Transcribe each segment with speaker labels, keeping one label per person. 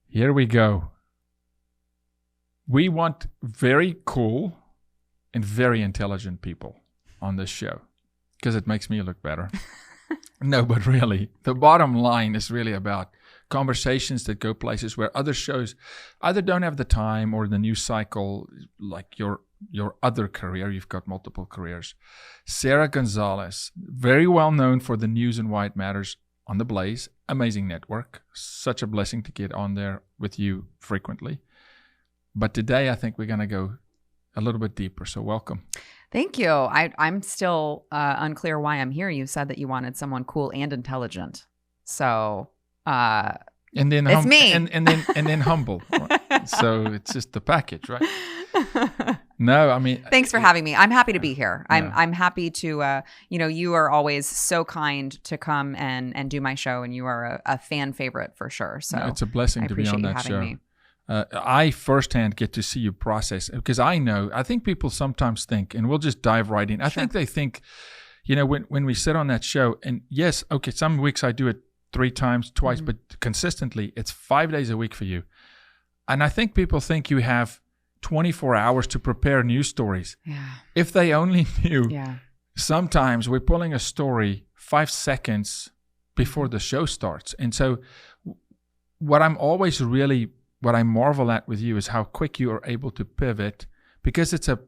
Speaker 1: Here we go. We want very cool and very intelligent people on this show because it makes me look better. No, but really, the bottom line is really about conversations that go places where other shows either don't have the time or the news cycle, like your other career. You've got multiple careers. Sara Gonzales, very well known for the news and why it matters on the Blaze, amazing network. Such a blessing to get on there with you frequently. But today, I think we're going to go a little bit deeper. So welcome.
Speaker 2: Thank you. I'm still unclear why I'm here. You said that you wanted someone cool and intelligent. So
Speaker 1: and then
Speaker 2: it's me.
Speaker 1: And then humble. Right? So it's just the package, right? No, I mean,
Speaker 2: thanks for having me. I'm happy to be here. I'm happy to, you are always so kind to come and do my show, and you are a fan favorite for sure. So
Speaker 1: it's a blessing to be on that show.
Speaker 2: Me.
Speaker 1: I firsthand get to see you process because I think people sometimes think, and we'll just dive right in. I think they think, when we sit on that show, and yes, okay, some weeks I do it 3 times, twice, but consistently, it's 5 days a week for you. And I think people think you have 24 hours to prepare news stories.
Speaker 2: Yeah.
Speaker 1: If they only knew, sometimes we're pulling a story 5 seconds before the show starts. And so what I marvel at with you is how quick you are able to pivot, because it's a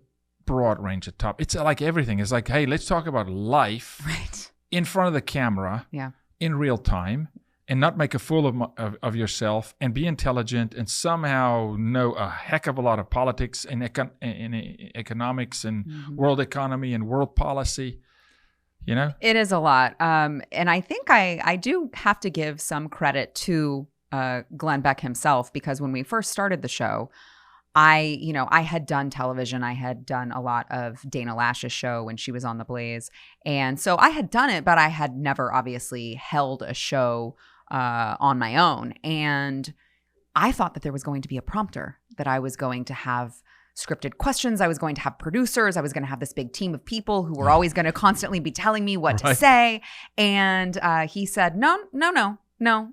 Speaker 1: broad range of topics. It's like everything. It's like, hey, let's talk about life in front of the camera in real time, and not make a fool of yourself, and be intelligent, and somehow know a heck of a lot of politics and economics and world economy and world policy.
Speaker 2: It is a lot. And I think I do have to give some credit to Glenn Beck himself, because when we first started the show, I had done television. I had done a lot of Dana Lash's show when she was on The Blaze. And so I had done it, but I had never obviously held a show on my own. And I thought that there was going to be a prompter, that I was going to have scripted questions. I was going to have producers. I was going to have this big team of people who were always going to constantly be telling me what to say. And he said, no,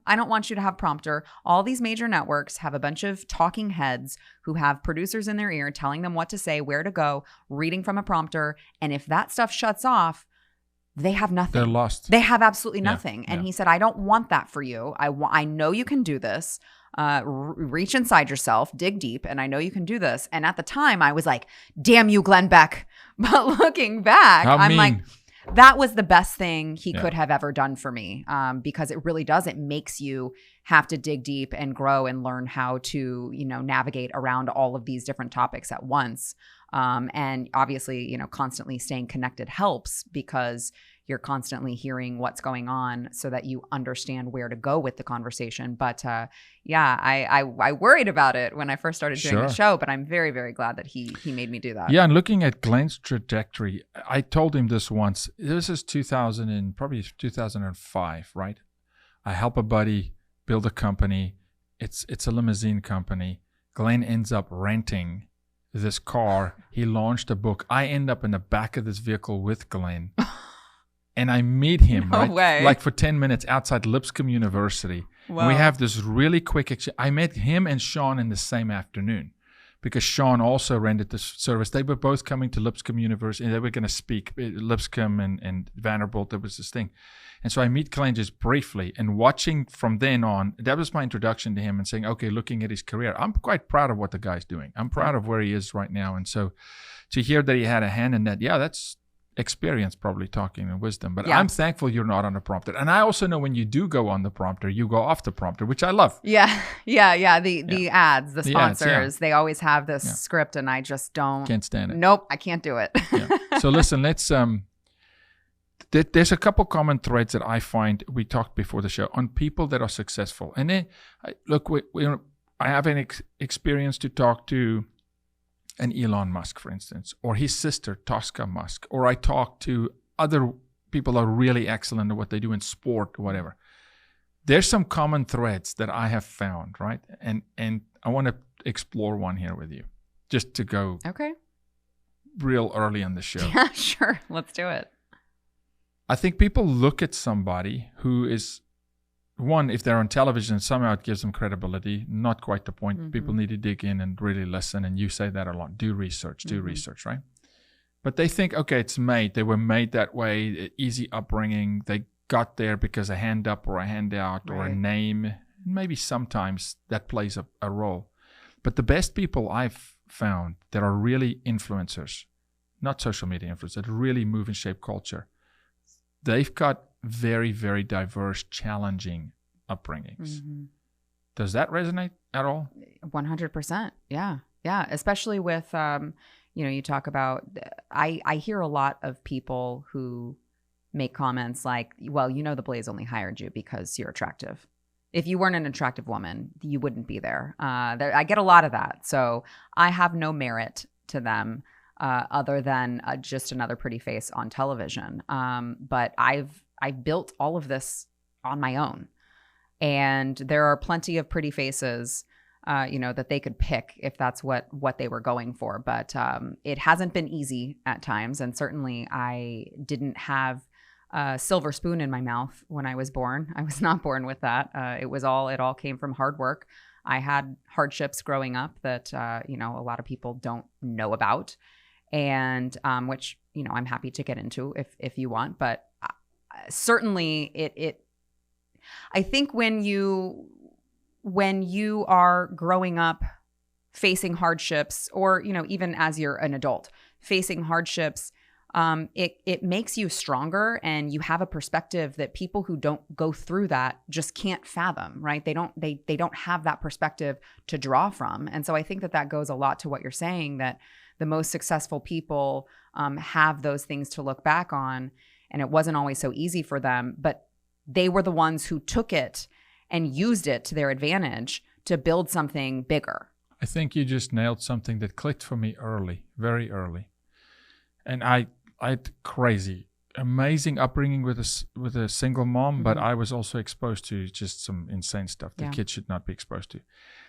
Speaker 2: I don't want you to have prompter. All these major networks have a bunch of talking heads who have producers in their ear telling them what to say, where to go, reading from a prompter. And if that stuff shuts off, they have nothing.
Speaker 1: They're lost.
Speaker 2: They have absolutely nothing. And he said, I don't want that for you. I know you can do this. Reach inside yourself, dig deep, and I know you can do this. And at the time, I was like, damn you, Glenn Beck. But looking back, I'm like, that was the best thing he could have ever done for me, because it really does. It makes you have to dig deep and grow and learn how to, navigate around all of these different topics at once. And obviously, constantly staying connected helps, because you're constantly hearing what's going on so that you understand where to go with the conversation. But I worried about it when I first started doing the show, but I'm very, very glad that he made me do that.
Speaker 1: Yeah, and looking at Glenn's trajectory, I told him this once. This is 2005, right? I help a buddy build a company. It's a limousine company. Glenn ends up renting this car. He launched a book. I end up in the back of this vehicle with Glenn. And I meet him, like for 10 minutes outside Lipscomb University. Wow. And we have this really quick exchange. I met him and Sean in the same afternoon, because Sean also rented this service. They were both coming to Lipscomb University, and they were going to speak. Lipscomb and Vanderbilt, there was this thing. And so I meet Glenn just briefly, and watching from then on, that was my introduction to him, and saying, okay, looking at his career, I'm quite proud of what the guy's doing. I'm proud of where he is right now. And so to hear that he had a hand in that, that's experience, probably talking and wisdom. But I'm thankful you're not on the prompter. And I also know when you do go on the prompter, you go off the prompter, which I love.
Speaker 2: The ads, the sponsors, they always have this script, and I just can't stand it. Nope, I can't do it.
Speaker 1: So listen, let's there's a couple common threads that I find. We talked before the show on people that are successful. And then I have an experience to talk to an Elon Musk, for instance, or his sister, Tosca Musk, or I talk to other people who are really excellent at what they do in sport or whatever. There's some common threads that I have found, right? And I want to explore one here with you, just to go real early on the show.
Speaker 2: Yeah, sure. Let's do it.
Speaker 1: I think people look at somebody who is one, if they're on television, somehow it gives them credibility. Not quite the point. People need to dig in and really listen. And you say that a lot. Do research, right? But they think, okay, it's made. They were made that way. Easy upbringing. They got there because a hand up or a handout or a name. Maybe sometimes that plays a role. But the best people I've found that are really influencers, not social media influencers, that really move and shape culture, they've got very, very diverse, challenging upbringings. Does that resonate at all?
Speaker 2: 100%. Yeah. Yeah. Especially with, you talk about, I hear a lot of people who make comments like, well, the Blaze only hired you because you're attractive. If you weren't an attractive woman, you wouldn't be there. I get a lot of that. So I have no merit to them other than just another pretty face on television. But I've built all of this on my own. And there are plenty of pretty faces, that they could pick if that's what they were going for. But it hasn't been easy at times. And certainly I didn't have a silver spoon in my mouth when I was born. I was not born with that. It all came from hard work. I had hardships growing up that, a lot of people don't know about. And which, I'm happy to get into if you want. But certainly I think when you are growing up facing hardships, or even as you're an adult facing hardships, it makes you stronger, and you have a perspective that people who don't go through that just can't fathom, right? They don't have that perspective to draw from. And so I think that goes a lot to what you're saying, that the most successful people have those things to look back on. And it wasn't always so easy for them, but they were the ones who took it and used it to their advantage to build something bigger.
Speaker 1: I think you just nailed something that clicked for me early, very early. And I had amazing upbringing with a single mom, but I was also exposed to just some insane stuff that kids should not be exposed to.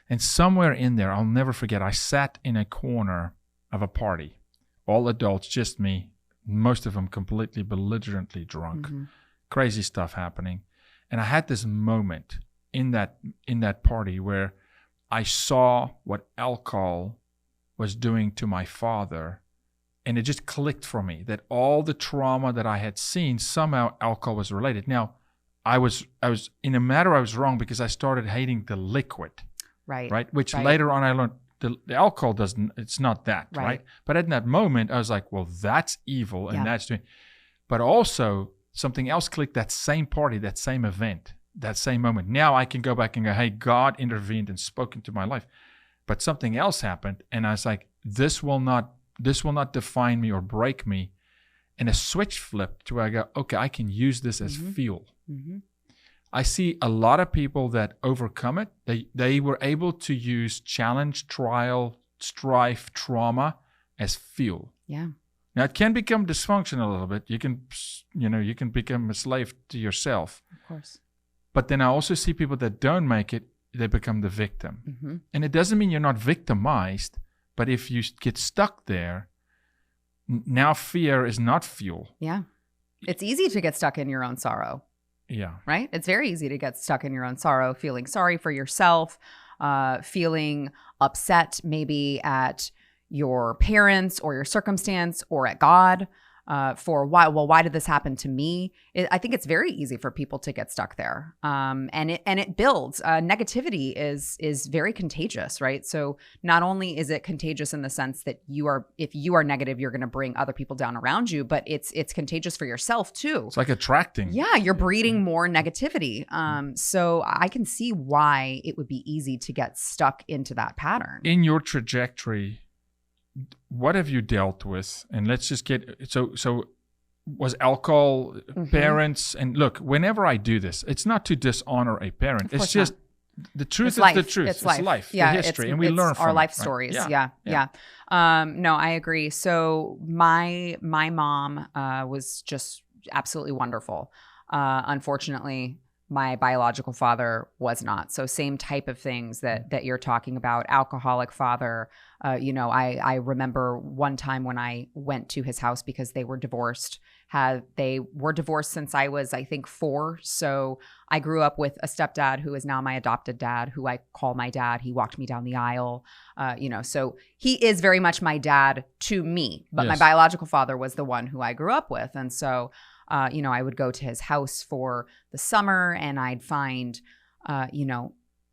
Speaker 1: And somewhere in there, I'll never forget, I sat in a corner of a party, all adults, just me, most of them completely belligerently drunk, crazy stuff happening. And I had this moment in that party where I saw what alcohol was doing to my father. And it just clicked for me that all the trauma that I had seen, somehow alcohol was related. Now, I was in a matter, I was wrong, because I started hating the liquid. Right. Which later on I learned the alcohol it's not that. Right. But in that moment, I was like, well, that's evil. And that's doing. But also something else clicked, that same party, that same event, that same moment. Now I can go back and go, hey, God intervened and spoke into my life. But something else happened. And I was like, this will not define me or break me. And a switch flipped to where I go, okay, I can use this as fuel. I see a lot of people that overcome it. They were able to use challenge, trial, strife, trauma as fuel. Yeah. Now it can become dysfunctional a little bit. You can become a slave to yourself.
Speaker 2: Of course.
Speaker 1: But then I also see people that don't make it, they become the victim. And it doesn't mean you're not victimized. But if you get stuck there, now fear is not fuel.
Speaker 2: Yeah. It's easy to get stuck in your own sorrow.
Speaker 1: Yeah.
Speaker 2: Right? It's very easy to get stuck in your own sorrow, feeling sorry for yourself, feeling upset maybe at your parents or your circumstance or at God. For why did this happen to me? I think it's very easy for people to get stuck there. And it builds. Negativity is very contagious, right? So not only is it contagious in the sense that if you are negative, you're going to bring other people down around you, but it's contagious for yourself too.
Speaker 1: It's like attracting.
Speaker 2: Yeah, you're breeding more negativity. So I can see why it would be easy to get stuck into that pattern.
Speaker 1: In your trajectory, what have you dealt with? And let's just get so was alcohol, parents, and look, whenever I do this, it's not to dishonor a parent. It's just the truth is the truth. It's life. Yeah, the history, and we learn from
Speaker 2: our life
Speaker 1: it, right?
Speaker 2: stories. Yeah. No, I agree. So my mom was just absolutely wonderful. Unfortunately, my biological father was not. So same type of things that you're talking about. Alcoholic father. I remember one time when I went to his house because they were divorced. They were divorced since I was, I think, 4. So I grew up with a stepdad who is now my adopted dad, who I call my dad. He walked me down the aisle. So he is very much my dad to me. But my biological father was the one who I grew up with. And so I would go to his house for the summer and I'd find,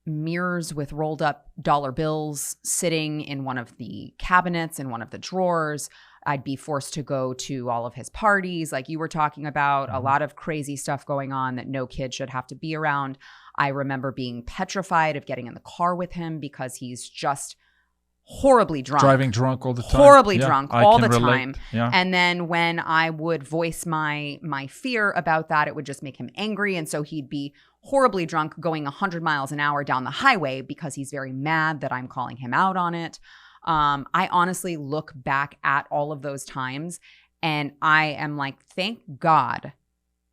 Speaker 2: mirrors with rolled up dollar bills sitting in one of the cabinets, in one of the drawers. I'd be forced to go to all of his parties, like you were talking about, a lot of crazy stuff going on that no kid should have to be around. I remember being petrified of getting in the car with him because he's just horribly drunk.
Speaker 1: Driving drunk all the time.
Speaker 2: Horribly drunk all the time.
Speaker 1: Yeah.
Speaker 2: And then when I would voice my fear about that, it would just make him angry. And so he'd be horribly drunk going 100 miles an hour down the highway because he's very mad that I'm calling him out on it. I honestly look back at all of those times and I am like, thank God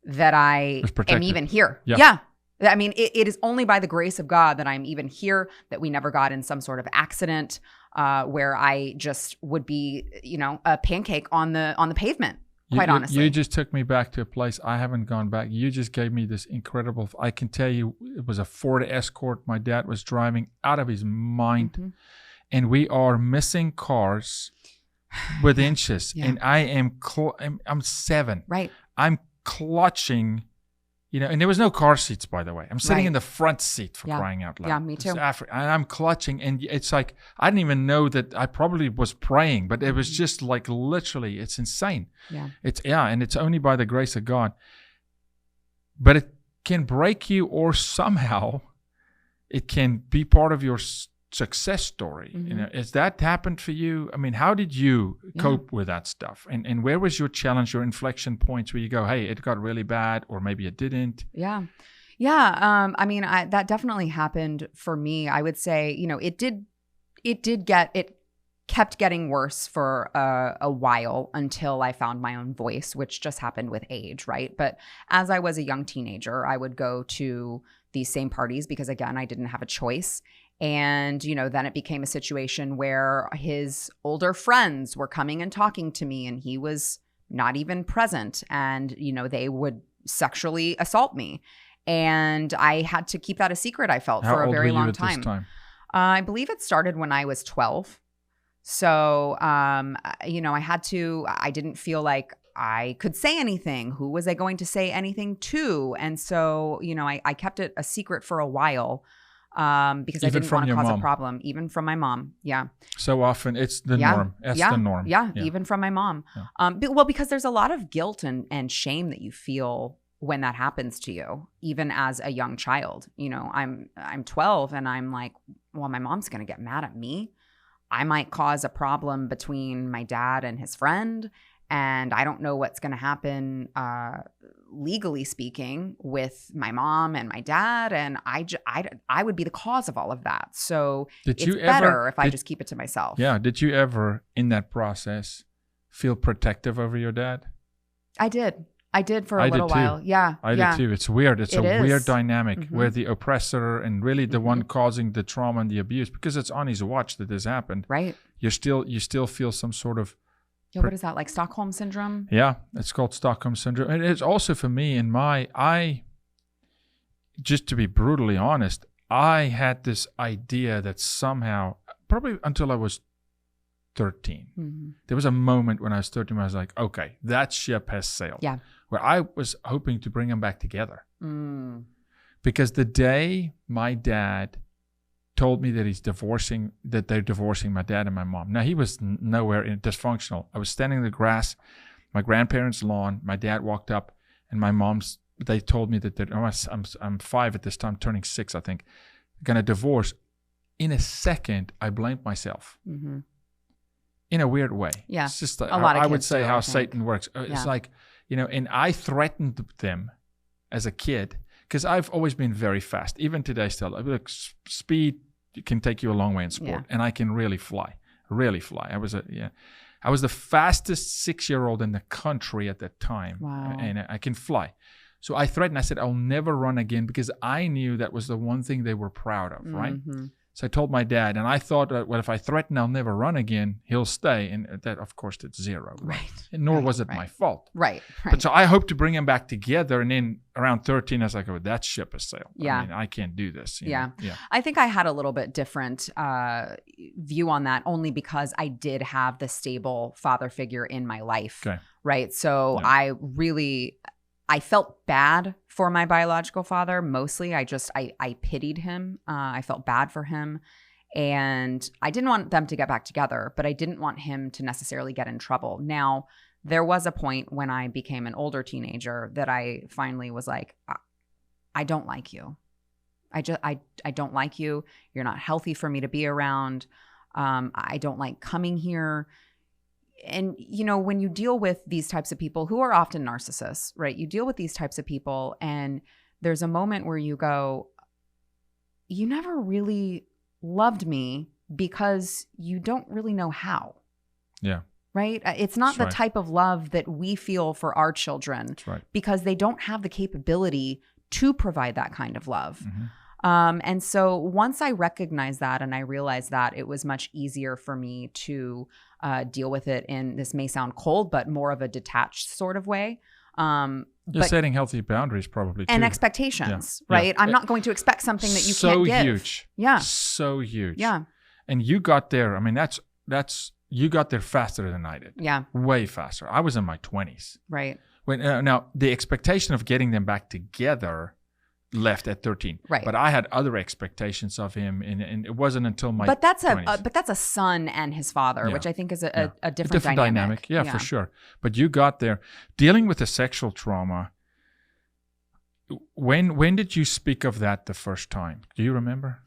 Speaker 2: that I am even here. Yeah. I mean, it is only by the grace of God that I'm even here, that we never got in some sort of accident where I just would be, a pancake on the pavement, quite honestly.
Speaker 1: You just took me back to a place I haven't gone back. You just gave me this incredible, I can tell you, it was a Ford Escort. My dad was driving out of his mind. Mm-hmm. And we are missing cars with inches. And I am, I'm 7.
Speaker 2: Right.
Speaker 1: I'm clutching. And there was no car seats, by the way. I'm sitting in the front seat for crying out loud.
Speaker 2: Yeah, me too.
Speaker 1: And I'm clutching. And it's like, I didn't even know that I probably was praying, but it was just like literally, it's insane.
Speaker 2: Yeah.
Speaker 1: And it's only by the grace of God. But it can break you, or somehow it can be part of your success story.
Speaker 2: Mm-hmm.
Speaker 1: Has that happened for you? I mean, how did you cope with that stuff? And where was your challenge, your inflection points where you go, hey, it got really bad, or maybe it didn't?
Speaker 2: Yeah. That definitely happened for me. I would say, it kept getting worse for a while until I found my own voice, which just happened with age, right? But as I was a young teenager, I would go to these same parties because, again, I didn't have a choice. And, then it became a situation where his older friends were coming and talking to me and he was not even present. And, they would sexually assault me. And I had to keep that a secret, I felt, for a very long time.
Speaker 1: This time?
Speaker 2: I believe it started when I was 12. So, I didn't feel like I could say anything. Who was I going to say anything to? And so, I kept it a secret for a while. Because I didn't want to cause a problem, even from my mom. Yeah.
Speaker 1: So often it's the norm. That's the norm.
Speaker 2: Yeah. Even from my mom.
Speaker 1: Yeah.
Speaker 2: Because there's a lot of guilt and shame that you feel when that happens to you, even as a young child. I'm 12 and I'm like, well, my mom's going to get mad at me. I might cause a problem between my dad and his friend. And I don't know what's going to happen, legally speaking, with my mom and my dad. And I would be the cause of all of that. So it's better if I just keep it to myself.
Speaker 1: Yeah. Did you ever, in that process, feel protective over your dad?
Speaker 2: I did for a little while. Yeah.
Speaker 1: I did too. It's weird. It's a weird dynamic where the oppressor and really the one causing the trauma and the abuse, because it's on his watch that this happened.
Speaker 2: Right.
Speaker 1: You still feel some sort of.
Speaker 2: Yeah, what is that, like Stockholm Syndrome?
Speaker 1: Yeah, it's called Stockholm Syndrome. And it's also for me just to be brutally honest, I had this idea that somehow, probably until I was 13, there was a moment when I was 13 where I was like, okay, that ship has sailed. Yeah. Where I was hoping to bring them back together. Because the day my dad told me that they're divorcing my dad and my mom. Now, he was nowhere dysfunctional. I was standing in the grass, my grandparents' lawn. My dad walked up, and they told me that I'm 5 at this time, turning 6, I think, going to divorce. In a second, I blamed myself. In a weird way.
Speaker 2: Yeah.
Speaker 1: It's just I would say how Satan works. It's like, and I threatened them as a kid. Because I've always been very fast. Even today still. Like, speed can take you a long way in sport. And I can really fly. I was the fastest 6-year-old in the country at that time.
Speaker 2: Wow.
Speaker 1: And I can fly. So I threatened. I said, I'll never run again, because I knew that was the one thing they were proud of, right? So I told my dad, and I thought, well, if I threaten I'll never run again, he'll stay. And that, of course, it's zero.
Speaker 2: Right.
Speaker 1: And nor was it my fault.
Speaker 2: Right.
Speaker 1: But so I hope to bring him back together. And then around 13, I was like, oh, that ship has sailed.
Speaker 2: Yeah.
Speaker 1: I mean, I can't do this. You
Speaker 2: know? I think I had a little bit different view on that, only because I did have the stable father figure in my life.
Speaker 1: Okay.
Speaker 2: Right. So I felt bad for my biological father. Mostly, I pitied him. I felt bad for him. And I didn't want them to get back together, but I didn't want him to necessarily get in trouble. Now, there was a point when I became an older teenager that I finally was like, I don't like you. I don't like you. You're not healthy for me to be around. I don't like coming here. And, you know, when you deal with these types of people who are often narcissists, right? You deal with these types of people, and there's a moment where you go, you never really loved me because you don't really know how. Yeah. Right? It's not the type of love that we feel for our children, because they don't have the capability to provide that kind of love. And so once I recognized that and I realized that, it was much easier for me to deal with it in, this may sound cold, but more of a detached sort of way.
Speaker 1: You're setting healthy boundaries probably too.
Speaker 2: And expectations, right? I'm not going to expect something that you can't give. So
Speaker 1: huge.
Speaker 2: Yeah.
Speaker 1: So huge.
Speaker 2: Yeah.
Speaker 1: And you got there. I mean, that's you got there faster than I did.
Speaker 2: Yeah.
Speaker 1: Way faster. I was in my 20s.
Speaker 2: Right.
Speaker 1: When now the expectation of getting them back together left at 13.
Speaker 2: Right.
Speaker 1: But I had other expectations of him, and it wasn't until my 20s.
Speaker 2: But that's a son and his father, which I think is a different dynamic.
Speaker 1: Yeah, for sure. But you got there. Dealing with the sexual trauma, when did you speak of that the first time? Do you remember?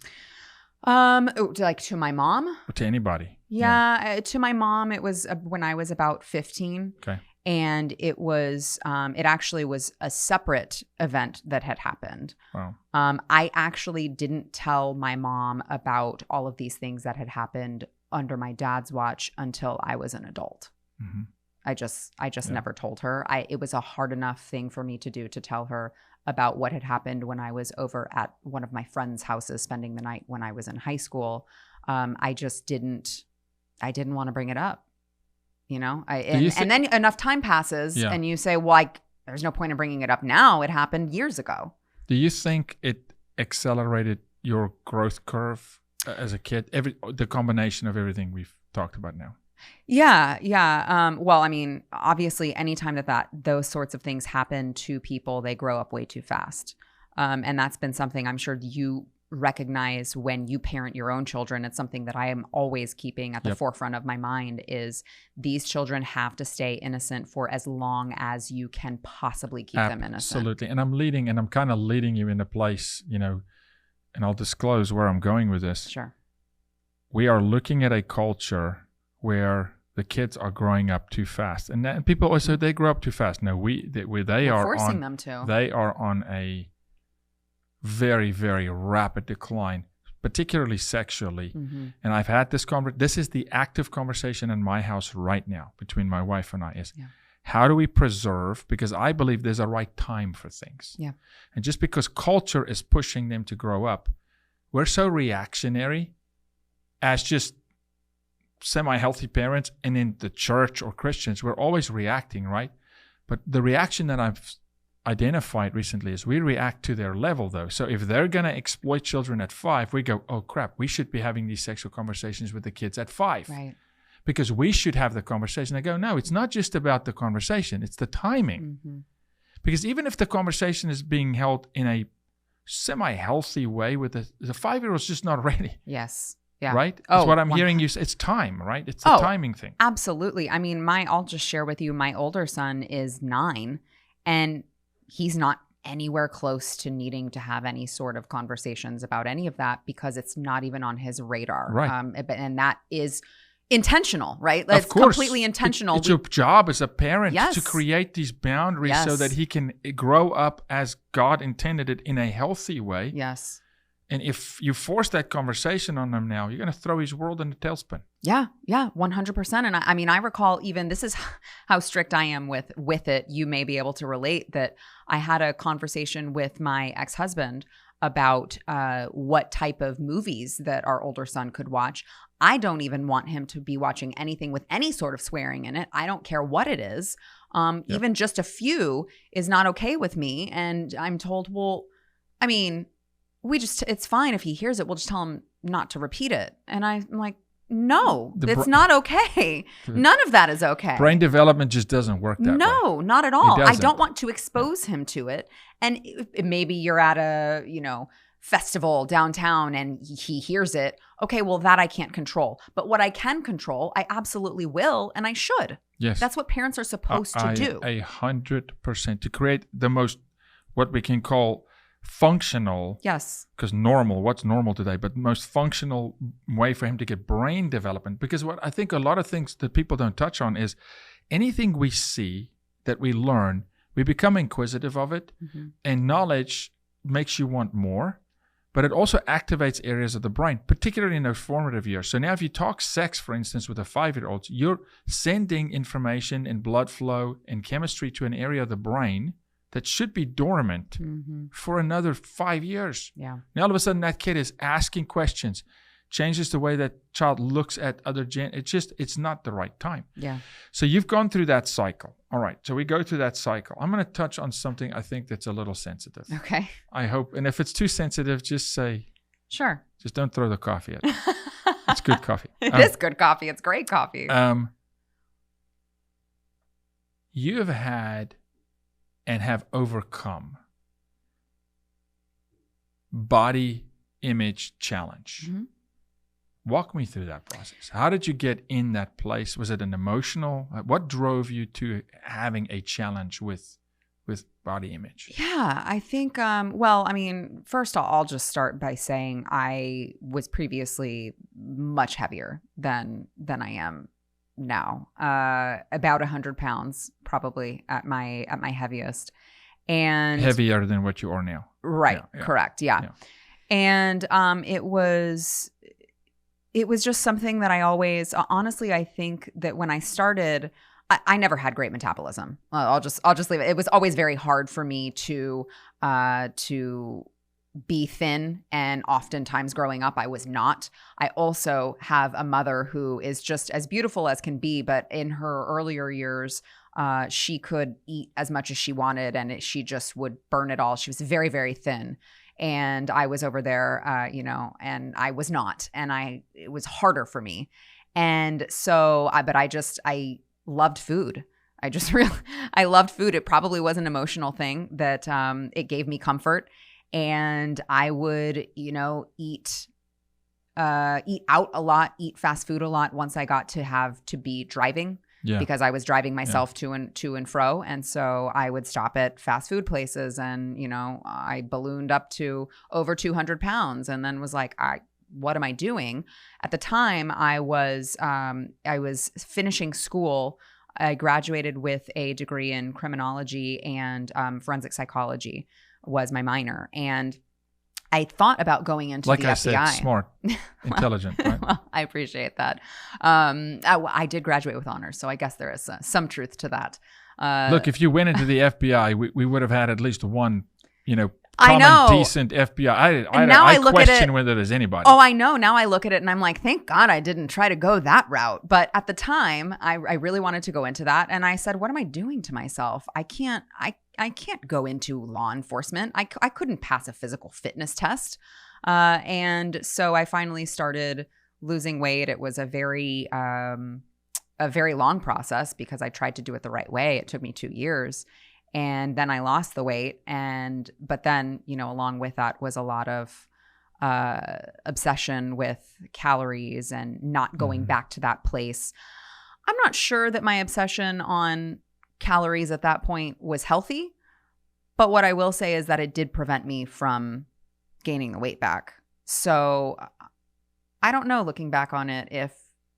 Speaker 2: Like to my mom?
Speaker 1: Or to anybody?
Speaker 2: Yeah, to my mom, it was when I was about 15.
Speaker 1: Okay.
Speaker 2: And it was, it actually was a separate event that had happened.
Speaker 1: Wow.
Speaker 2: I actually didn't tell my mom about all of these things that had happened under my dad's watch until I was an adult. Mm-hmm. I just never told her. It was a hard enough thing for me to do, to tell her about what had happened when I was over at one of my friends' houses spending the night when I was in high school. I didn't want to bring it up. You know, and then enough time passes and you say, well, there's no point in bringing it up now. It happened years ago. Do
Speaker 1: you think it accelerated your growth curve as a kid? The combination of everything we've talked about now.
Speaker 2: Yeah. Well, I mean, obviously, anytime that those sorts of things happen to people, they grow up way too fast. And that's been something I'm sure you recognize when you parent your own children. It's something that I am always keeping at the forefront of my mind, is these children have to stay innocent for as long as you can possibly keep them innocent. Absolutely.
Speaker 1: And I'm kind of leading you in a place, you know, and I'll disclose where I'm going with this.
Speaker 2: Sure.
Speaker 1: We are looking at a culture where the kids are growing up too fast. And people always say they grow up too fast. No, they are
Speaker 2: forcing them to.
Speaker 1: They are on a very, very rapid decline, particularly sexually. Mm-hmm. And I've had this is the active conversation in my house right now between my wife and I, is how do we preserve, because I believe there's a right time for things.
Speaker 2: Yeah.
Speaker 1: And just because culture is pushing them to grow up, we're so reactionary as just semi-healthy parents, and in the church or Christians, we're always reacting, right? But the reaction that I've identified recently is we react to their level, though. So if they're going to exploit children at 5, we go, oh crap, we should be having these sexual conversations with the kids at 5.
Speaker 2: Right.
Speaker 1: Because we should have the conversation. I go, no, it's not just about the conversation, it's the timing. Mm-hmm. Because even if the conversation is being held in a semi-healthy way with the 5-year-old's just not ready.
Speaker 2: Yes. Yeah.
Speaker 1: Right? That's what I'm hearing you say. It's time, right? It's the timing thing.
Speaker 2: Absolutely. I mean, I'll just share with you, my older son is 9, and he's not anywhere close to needing to have any sort of conversations about any of that, because it's not even on his radar.
Speaker 1: Right.
Speaker 2: And that is intentional, right? It's completely intentional.
Speaker 1: It's your job as a parent to create these boundaries so that he can grow up as God intended it in a healthy way.
Speaker 2: Yes.
Speaker 1: And if you force that conversation on him now, you're going to throw his world in a tailspin.
Speaker 2: Yeah, 100%. And I mean, I recall even, this is how strict I am with it. You may be able to relate that I had a conversation with my ex-husband about what type of movies that our older son could watch. I don't even want him to be watching anything with any sort of swearing in it. I don't care what it is. Even just a few is not okay with me. And I'm told, well, I mean, it's fine if he hears it. We'll just tell him not to repeat it. And I'm like, no, it's not okay. None of that is okay.
Speaker 1: Brain development just doesn't work that way.
Speaker 2: No, not at all. I don't want to expose him to it. And maybe you're at a, festival downtown and he hears it. Okay, well, that I can't control. But what I can control, I absolutely will, and I should.
Speaker 1: Yes.
Speaker 2: That's what parents are supposed to do.
Speaker 1: 100%. To create the most, what we can call functional,
Speaker 2: yes,
Speaker 1: because what's normal today, but most functional way for him to get brain development. Because what I think a lot of things that people don't touch on is anything we see that we learn, we become inquisitive of it, and knowledge makes you want more, but it also activates areas of the brain, particularly in those formative years. So now if you talk sex, for instance, with a 5-year-old, you're sending information and blood flow and chemistry to an area of the brain that should be dormant for another 5 years.
Speaker 2: Yeah.
Speaker 1: Now all of a sudden that kid is asking questions, changes the way that child looks at other it's not the right time.
Speaker 2: Yeah.
Speaker 1: So you've gone through that cycle. All right. So we go through that cycle. I'm going to touch on something I think that's a little sensitive.
Speaker 2: Okay.
Speaker 1: I hope. And if it's too sensitive, just say.
Speaker 2: Sure.
Speaker 1: Just don't throw the coffee at it. It's good coffee.
Speaker 2: It is good coffee. It's great coffee.
Speaker 1: You have had and have overcome body image challenge. Walk me through that process. How did you get in that place? Was it an emotional? What drove you to having a challenge with body image?
Speaker 2: Yeah, I think, well, I mean, first I'll just start by saying I was previously much heavier than I am now. About 100 pounds probably at my heaviest. And
Speaker 1: heavier than what you are now.
Speaker 2: Right. Yeah. Correct. Yeah. And it was just something that I always, honestly, I think that when I started, I never had great metabolism. I'll just leave it. It was always very hard for me to be thin, and oftentimes growing up, I was not. I also have a mother who is just as beautiful as can be, but in her earlier years, she could eat as much as she wanted, and she just would burn it all. She was very, very thin. And I was over there, and I was not. And it was harder for me. And so, I loved food. I loved food. It probably was an emotional thing that it gave me comfort. And I would, eat out a lot, eat fast food a lot once I got to be driving. Yeah. Because I was driving myself to and fro. And so I would stop at fast food places, and, I ballooned up to over 200 pounds, and then was like, what am I doing? At the time I was finishing school. I graduated with a degree in criminology, and forensic psychology was my minor. And I thought about going into the FBI.
Speaker 1: Like I said, smart, intelligent, right?
Speaker 2: Well, I appreciate that. I did graduate with honors, so I guess there is some truth to that.
Speaker 1: Look, if you went into the FBI, we would have had at least one,
Speaker 2: I know.
Speaker 1: Decent FBI. I question whether there's anybody.
Speaker 2: Oh, I know. Now I look at it and I'm like, thank God I didn't try to go that route. But at the time, I really wanted to go into that. And I said, what am I doing to myself? I can't go into law enforcement. I couldn't pass a physical fitness test. And so I finally started losing weight. It was a very long process because I tried to do it the right way. It took me 2 years. And then I lost the weight. But then, along with that was a lot of obsession with calories and not going back to that place. I'm not sure that my obsession on calories at that point was healthy. But what I will say is that it did prevent me from gaining the weight back. So I don't know, looking back on it, if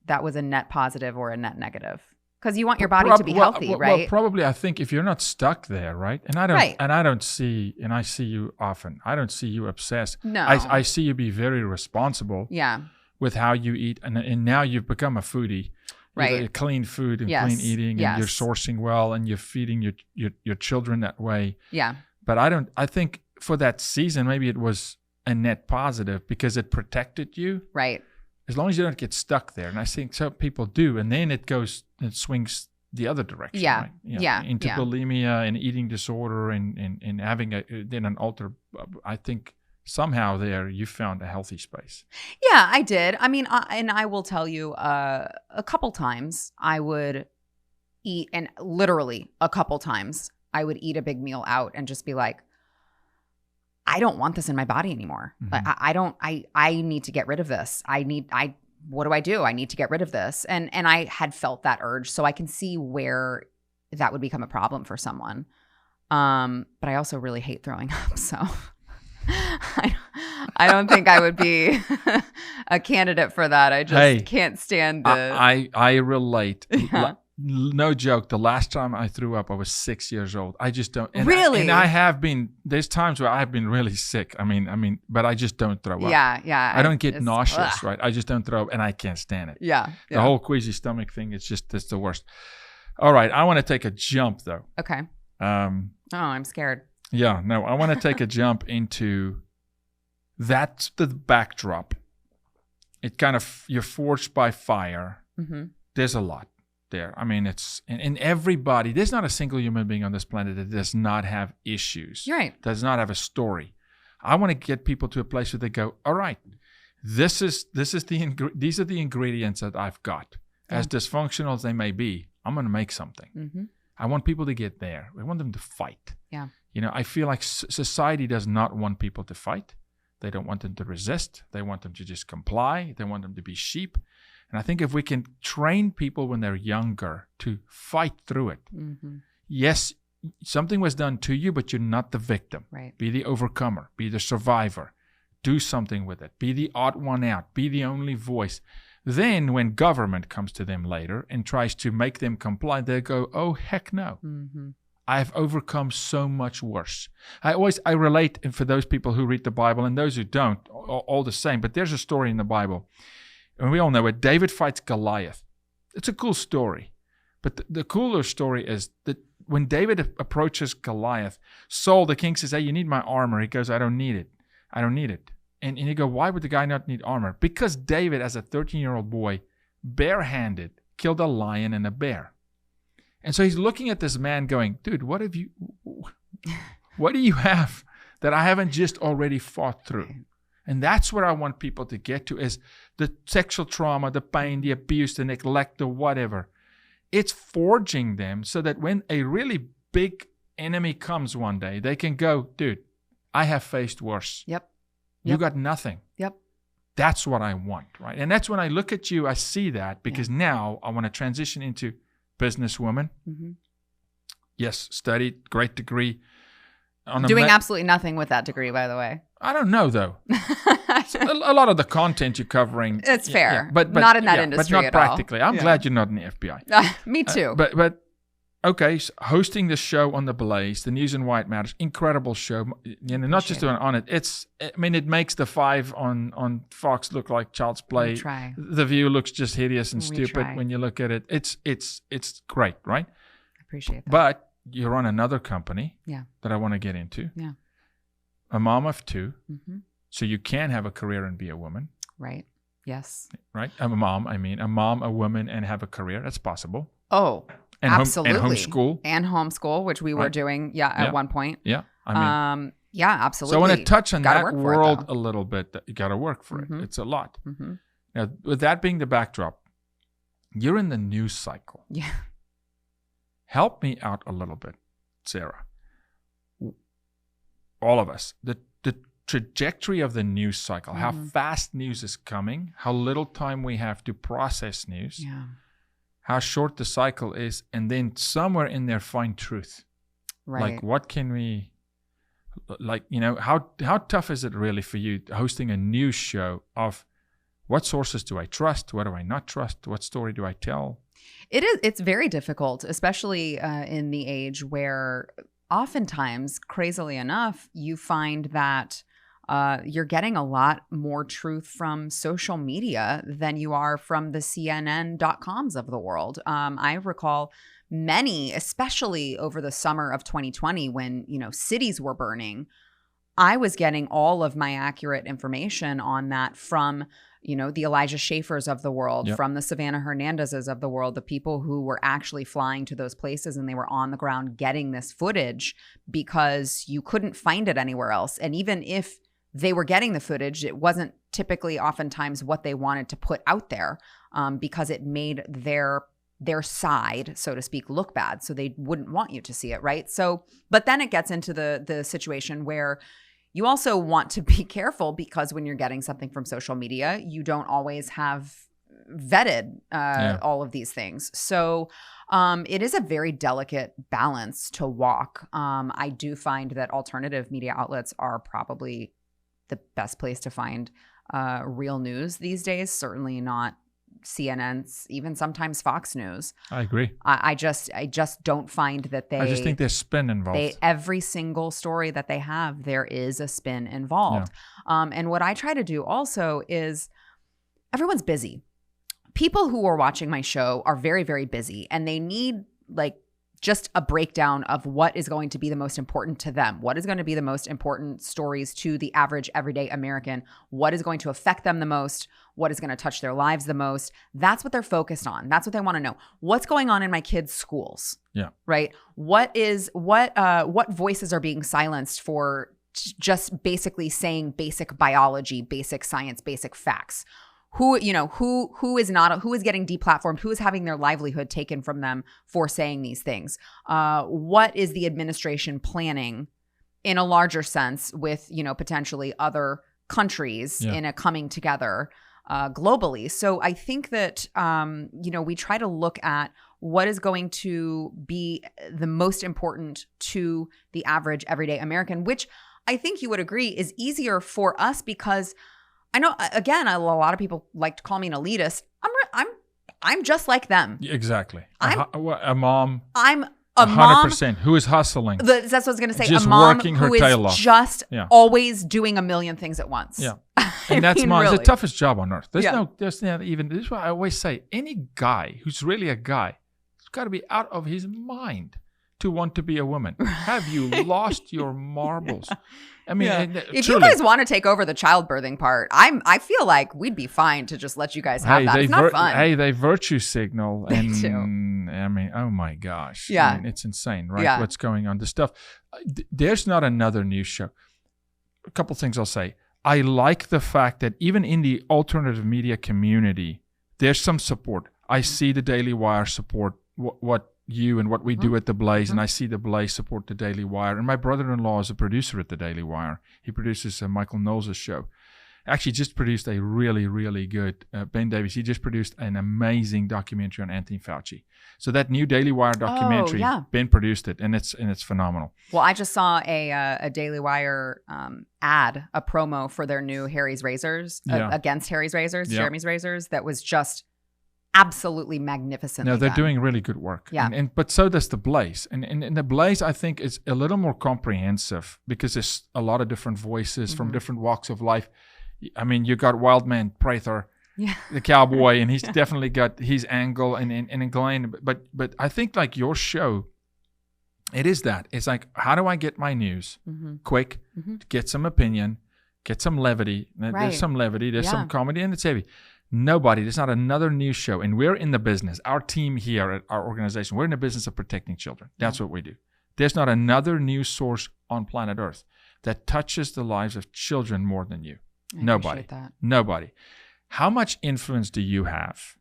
Speaker 2: that was a net positive or a net negative. Because you want your body to be healthy, right?
Speaker 1: Well, probably. I think if you're not stuck there, right? And I see you often. I don't see you obsessed.
Speaker 2: No,
Speaker 1: I see you be very responsible.
Speaker 2: Yeah.
Speaker 1: With how you eat, and now you've become a foodie.
Speaker 2: Right.
Speaker 1: You clean food and clean eating, and you're sourcing well, and you're feeding your children that way.
Speaker 2: Yeah.
Speaker 1: But I think for that season, maybe it was a net positive because it protected you.
Speaker 2: Right.
Speaker 1: As long as you don't get stuck there. And I think some people do. And then it swings the other direction.
Speaker 2: Yeah.
Speaker 1: Right?
Speaker 2: Yeah.
Speaker 1: Into bulimia and eating disorder and having an alter. I think somehow there you found a healthy space.
Speaker 2: Yeah, I did. I mean, and I will tell you a couple times I would eat, and literally a couple times I would eat a big meal out and just be like, I don't want this in my body anymore.
Speaker 1: Mm-hmm.
Speaker 2: I need to get rid of this. What do I do? I need to get rid of this. And I had felt that urge. So I can see where that would become a problem for someone. But I also really hate throwing up. So I don't think I would be a candidate for that. I just can't stand the...
Speaker 1: I relate.
Speaker 2: Yeah.
Speaker 1: No joke. The last time I threw up, I was 6 years old. I just don't. And
Speaker 2: really?
Speaker 1: I have been. There's times where I've been really sick. I mean, but I just don't throw up.
Speaker 2: Yeah.
Speaker 1: I don't get nauseous, right? I just don't throw up, and I can't stand it.
Speaker 2: Yeah.
Speaker 1: The whole queasy stomach thing. It's the worst. All right, I want to take a jump though.
Speaker 2: Okay. I'm scared.
Speaker 1: Yeah. No, I want to take a jump into. That's the backdrop. It kind of you're forged by fire.
Speaker 2: Mm-hmm.
Speaker 1: There's a lot there. I mean, it's in everybody. There's not a single human being on this planet that does not have issues.
Speaker 2: Right.
Speaker 1: Does not have a story. I want to get people to a place where they go, all right, these are the ingredients that I've got. Yeah. As dysfunctional as they may be, I'm going to make something.
Speaker 2: Mm-hmm.
Speaker 1: I want people to get there. I want them to fight.
Speaker 2: Yeah.
Speaker 1: I feel like society does not want people to fight. They don't want them to resist. They want them to just comply. They want them to be sheep. And I think if we can train people when they're younger to fight through it, yes, something was done to you, but you're not the victim.
Speaker 2: Right.
Speaker 1: Be the overcomer. Be the survivor. Do something with it. Be the odd one out. Be the only voice. Then when government comes to them later and tries to make them comply, they go, oh, heck no.
Speaker 2: Mm-hmm.
Speaker 1: I've overcome so much worse. I relate, and for those people who read the Bible and those who don't, all the same. But there's a story in the Bible, and we all know it. David fights Goliath. It's a cool story. But the cooler story is that when David approaches Goliath, Saul, the king, says, hey, you need my armor. He goes, I don't need it. I don't need it. And you go, why would the guy not need armor? Because David, as a 13-year-old boy, barehanded, killed a lion and a bear. And so he's looking at this man going, dude, what do you have that I haven't just already fought through? And that's where I want people to get to, is the sexual trauma, the pain, the abuse, the neglect, the whatever. It's forging them so that when a really big enemy comes one day, they can go, dude, I have faced worse.
Speaker 2: Yep.
Speaker 1: You got nothing.
Speaker 2: Yep.
Speaker 1: That's what I want, right? And that's when I look at you, I see that, because now I want to transition into businesswoman. Mm-hmm. Yes, studied, great degree.
Speaker 2: Doing absolutely nothing with that degree, by the way.
Speaker 1: I don't know, though. a lot of the content you're covering.
Speaker 2: It's fair. But not in that industry
Speaker 1: but not
Speaker 2: at
Speaker 1: practically.
Speaker 2: all.
Speaker 1: I'm glad you're not in the FBI.
Speaker 2: Me too.
Speaker 1: But okay, so hosting this show on The Blaze, the News and Why It Matters, incredible show. Not just on it. It makes the 5 on Fox look like child's play.
Speaker 2: We try.
Speaker 1: The View looks just hideous and stupid when you look at it. It's great, right?
Speaker 2: I appreciate that.
Speaker 1: But you're on another company that I want to get into.
Speaker 2: Yeah.
Speaker 1: A mom of 2.
Speaker 2: Mm-hmm.
Speaker 1: So you can have a career and be a woman.
Speaker 2: Right. Yes.
Speaker 1: Right? I'm a mom, a woman, and have a career. That's possible.
Speaker 2: Oh, absolutely.
Speaker 1: And
Speaker 2: homeschool, which we were doing, at one point.
Speaker 1: Yeah.
Speaker 2: Yeah, absolutely.
Speaker 1: So I want to touch on that world a little bit. You got to work for it. It's a lot.
Speaker 2: Mm-hmm.
Speaker 1: Now, with that being the backdrop, you're in the news cycle.
Speaker 2: Yeah.
Speaker 1: Help me out a little bit, Sarah. All of us. The trajectory of the news cycle, how fast news is coming, how little time we have to process news, how short the cycle is, and then somewhere in there find truth.
Speaker 2: Right.
Speaker 1: Like, what can we, how tough is it really for you hosting a news show of What sources do I trust? What do I not trust? What story do I tell?
Speaker 2: It's very difficult, especially in the age where oftentimes, crazily enough, you find that you're getting a lot more truth from social media than you are from the CNN.coms of the world. I recall many, especially over the summer of 2020 when, cities were burning, I was getting all of my accurate information on that from, the Elijah Schafers of the world, from the Savannah Hernandezes of the world, the people who were actually flying to those places and they were on the ground getting this footage because you couldn't find it anywhere else. And even if they were getting the footage, it wasn't typically oftentimes what they wanted to put out there because it made their side, so to speak, look bad. So they wouldn't want you to see it, right? So, but then it gets into the situation where you also want to be careful because when you're getting something from social media, you don't always have vetted all of these things. So it is a very delicate balance to walk. I do find that alternative media outlets are probably the best place to find real news these days. Certainly not CNN's, even sometimes Fox News.
Speaker 1: I agree.
Speaker 2: I just don't find that
Speaker 1: I just think there's spin involved.
Speaker 2: Every single story that they have, there is a spin involved. And what I try to do also is everyone's busy. People who are watching my show are very, very busy and they need just a breakdown of what is going to be the most important to them. What is going to be the most important stories to the average everyday American? What is going to affect them the most? What is going to touch their lives the most? That's what they're focused on. That's what they want to know. What's going on in my kids' schools? Yeah. Right? What voices are being silenced for just basically saying basic biology, basic science, basic facts? Who is getting deplatformed? Who is having their livelihood taken from them for saying these things? What is the administration planning in a larger sense with, potentially other countries in a coming together globally? So I think that, we try to look at what is going to be the most important to the average everyday American, which I think you would agree is easier for us because I know, again, a lot of people like to call me an elitist. I'm just like them.
Speaker 1: Exactly. A mom.
Speaker 2: I'm a 100%
Speaker 1: mom who is hustling.
Speaker 2: That's what I was going to say.
Speaker 1: Just
Speaker 2: a mom
Speaker 1: working
Speaker 2: who
Speaker 1: her tail
Speaker 2: is
Speaker 1: off.
Speaker 2: just always doing a million things at once.
Speaker 1: Yeah. And that's really
Speaker 2: the
Speaker 1: the toughest job on earth. This is why I always say any guy who's really a guy has got to be out of his mind to want to be a woman. Have you lost your marbles? I mean,
Speaker 2: if you guys want to take over the childbirthing part, I feel like we'd be fine to just let you guys have that. It's not fun.
Speaker 1: Hey, they virtue signal, and
Speaker 2: they do.
Speaker 1: I mean, oh my gosh,
Speaker 2: yeah,
Speaker 1: I mean, it's insane, right? Yeah. What's going on? The stuff. There's not another news show. A couple things I'll say. I like the fact that even in the alternative media community, there's some support. I see the Daily Wire support what you and what we do at the Blaze, and I see the Blaze support the Daily Wire. And my brother-in-law is a producer at the Daily Wire. He produces Michael Knowles' show. Actually, just produced a really, really good Ben Davies. He just produced an amazing documentary on Anthony Fauci. So that new Daily Wire documentary, Ben produced it, and it's phenomenal.
Speaker 2: Well, I just saw a Daily Wire ad, a promo for their new Harry's Razors against Harry's Razors, Jeremy's Razors. That was just absolutely magnificent.
Speaker 1: No, they're doing really good work.
Speaker 2: Yeah.
Speaker 1: But so does the Blaze. And the Blaze, I think, is a little more comprehensive because there's a lot of different voices from different walks of life. I mean, you got Wildman Prather, the cowboy, and he's definitely got his angle and Glenn. But I think like your show, it is that. It's like, how do I get my news quick, get some opinion, get some levity. Right. There's some levity, there's some comedy, and it's heavy. There's not another news show. And we're in the business. Our team here at our organization, we're in the business of protecting children. That's what we do. There's not another news source on planet Earth that touches the lives of children more than you. Nobody. How much influence do you have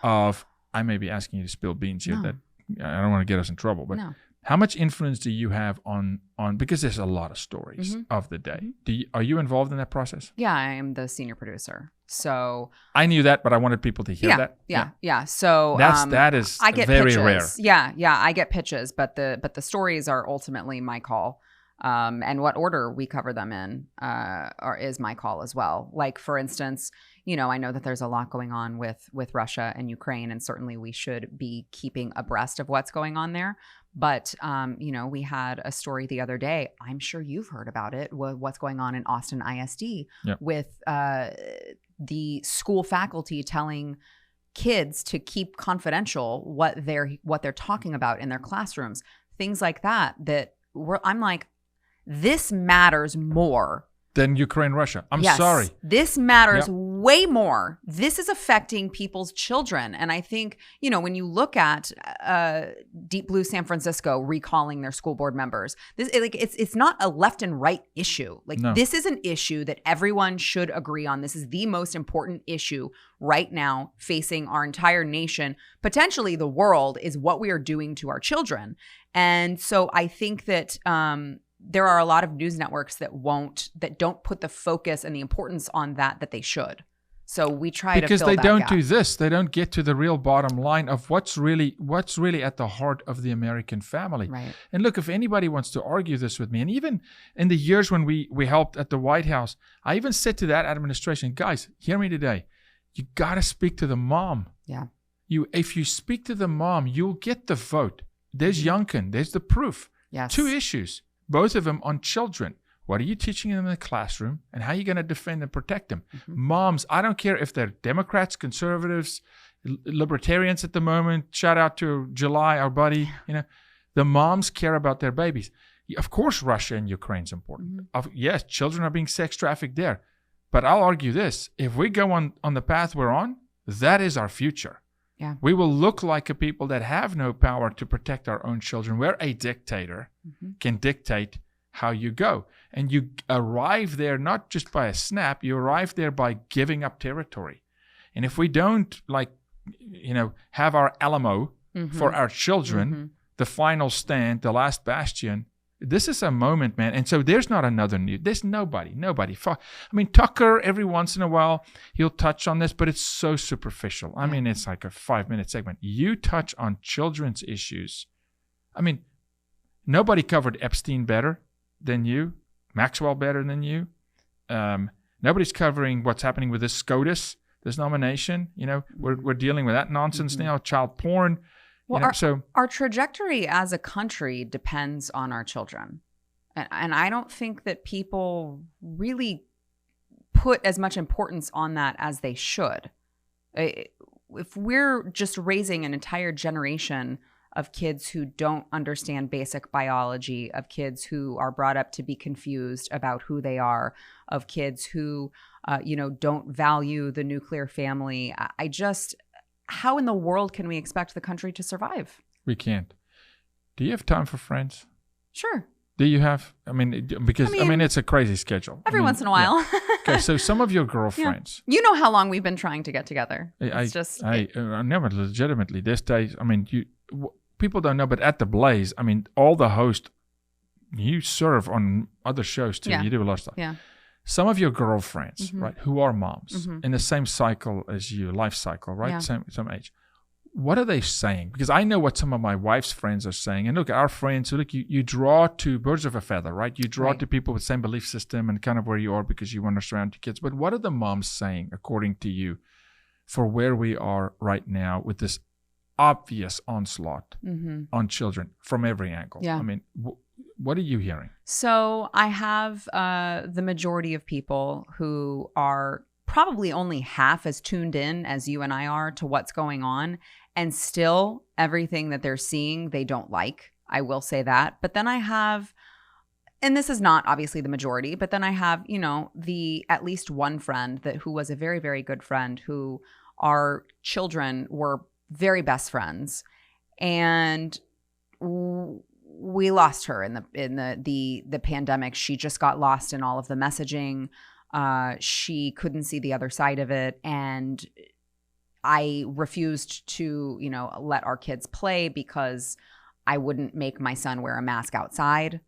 Speaker 1: I may be asking you to spill beans here that I don't want to get us in trouble, but how much influence do you have on because there's a lot of stories of the day. Are you involved in that process?
Speaker 2: Yeah, I am the senior producer. So
Speaker 1: I knew that, but I wanted people to hear that.
Speaker 2: Yeah. So
Speaker 1: that is
Speaker 2: I get
Speaker 1: very
Speaker 2: pitches.
Speaker 1: rare.
Speaker 2: Yeah, I get pitches, but the stories are ultimately my call. and what order we cover them in is my call as well. Like, for instance, I know that there's a lot going on with Russia and Ukraine, and certainly we should be keeping abreast of what's going on there. But, we had a story the other day. I'm sure you've heard about it. What's going on in Austin ISD with the school faculty telling kids to keep confidential what they're talking about in their classrooms. Things like that I'm like, this matters more
Speaker 1: than Ukraine, Russia. I'm
Speaker 2: yes,
Speaker 1: sorry.
Speaker 2: This matters way more. This is affecting people's children. And I think, when you look at Deep Blue San Francisco recalling their school board members, it's not a left and right issue. This is an issue that everyone should agree on. This is the most important issue right now facing our entire nation, potentially the world, is what we are doing to our children. And so I think that there are a lot of news networks that don't put the focus and the importance on that they should. So we try to fill that gap.
Speaker 1: Because they don't do this. They don't get to the real bottom line of what's really at the heart of the American family.
Speaker 2: Right.
Speaker 1: And look, if anybody wants to argue this with me, and even in the years when we helped at the White House, I even said to that administration, guys, hear me today. You got to speak to the mom.
Speaker 2: Yeah.
Speaker 1: If you speak to the mom, you'll get the vote. There's Youngkin. There's the proof.
Speaker 2: Yes.
Speaker 1: 2 issues. Both of them on children. What are you teaching them in the classroom, and how are you going to defend and protect them? Mm-hmm. Moms, I don't care if they're Democrats, conservatives, libertarians at the moment. Shout out to July, our buddy. The moms care about their babies. Of course, Russia and Ukraine's important. Mm-hmm. Yes, children are being sex trafficked there. But I'll argue this. If we go on the path we're on, that is our future.
Speaker 2: Yeah.
Speaker 1: We will look like a people that have no power to protect our own children, where a dictator can dictate how you go. And you arrive there not just by a snap, you arrive there by giving up territory. And if we don't, have our Alamo for our children, the final stand, the last bastion, this is a moment, man. And so there's not another news. There's nobody. Tucker, every once in a while, he'll touch on this, but it's so superficial. It's like a 5-minute segment. You touch on children's issues. Nobody covered Epstein better than you, Maxwell better than you. Nobody's covering what's happening with this SCOTUS, this nomination. We're dealing with that nonsense now, child porn.
Speaker 2: Well, our trajectory as a country depends on our children. And I don't think that people really put as much importance on that as they should. If we're just raising an entire generation of kids who don't understand basic biology, of kids who are brought up to be confused about who they are, of kids who, don't value the nuclear family, how in the world can we expect the country to survive?
Speaker 1: We can't. Do you have time for friends?
Speaker 2: Sure.
Speaker 1: Do you have? It's a crazy schedule.
Speaker 2: Every once in a while.
Speaker 1: Yeah. Okay, so some of your girlfriends.
Speaker 2: You know how long we've been trying to get together.
Speaker 1: I never legitimately. These days, people don't know, but at the Blaze, all the hosts, you serve on other shows too. Yeah. You do a lot of stuff.
Speaker 2: Yeah.
Speaker 1: Some of your girlfriends, right, who are moms in the same cycle as you, life cycle, right? Yeah. Same age. What are they saying? Because I know what some of my wife's friends are saying. And look, our friends, you draw to birds of a feather, right? You draw to people with the same belief system and kind of where you are because you want to surround your kids. But what are the moms saying, according to you, for where we are right now with this obvious onslaught on children from every angle?
Speaker 2: Yeah.
Speaker 1: What are you hearing?
Speaker 2: So I have the majority of people who are probably only half as tuned in as you and I are to what's going on. And still, everything that they're seeing, they don't like. I will say that. But then I have, and this is not obviously the majority, but then I have, the at least one friend who was a very, very good friend, who our children were very best friends. And we lost her in the pandemic. She just got lost in all of the messaging. She couldn't see the other side of it. And I refused to, let our kids play because I wouldn't make my son wear a mask outside.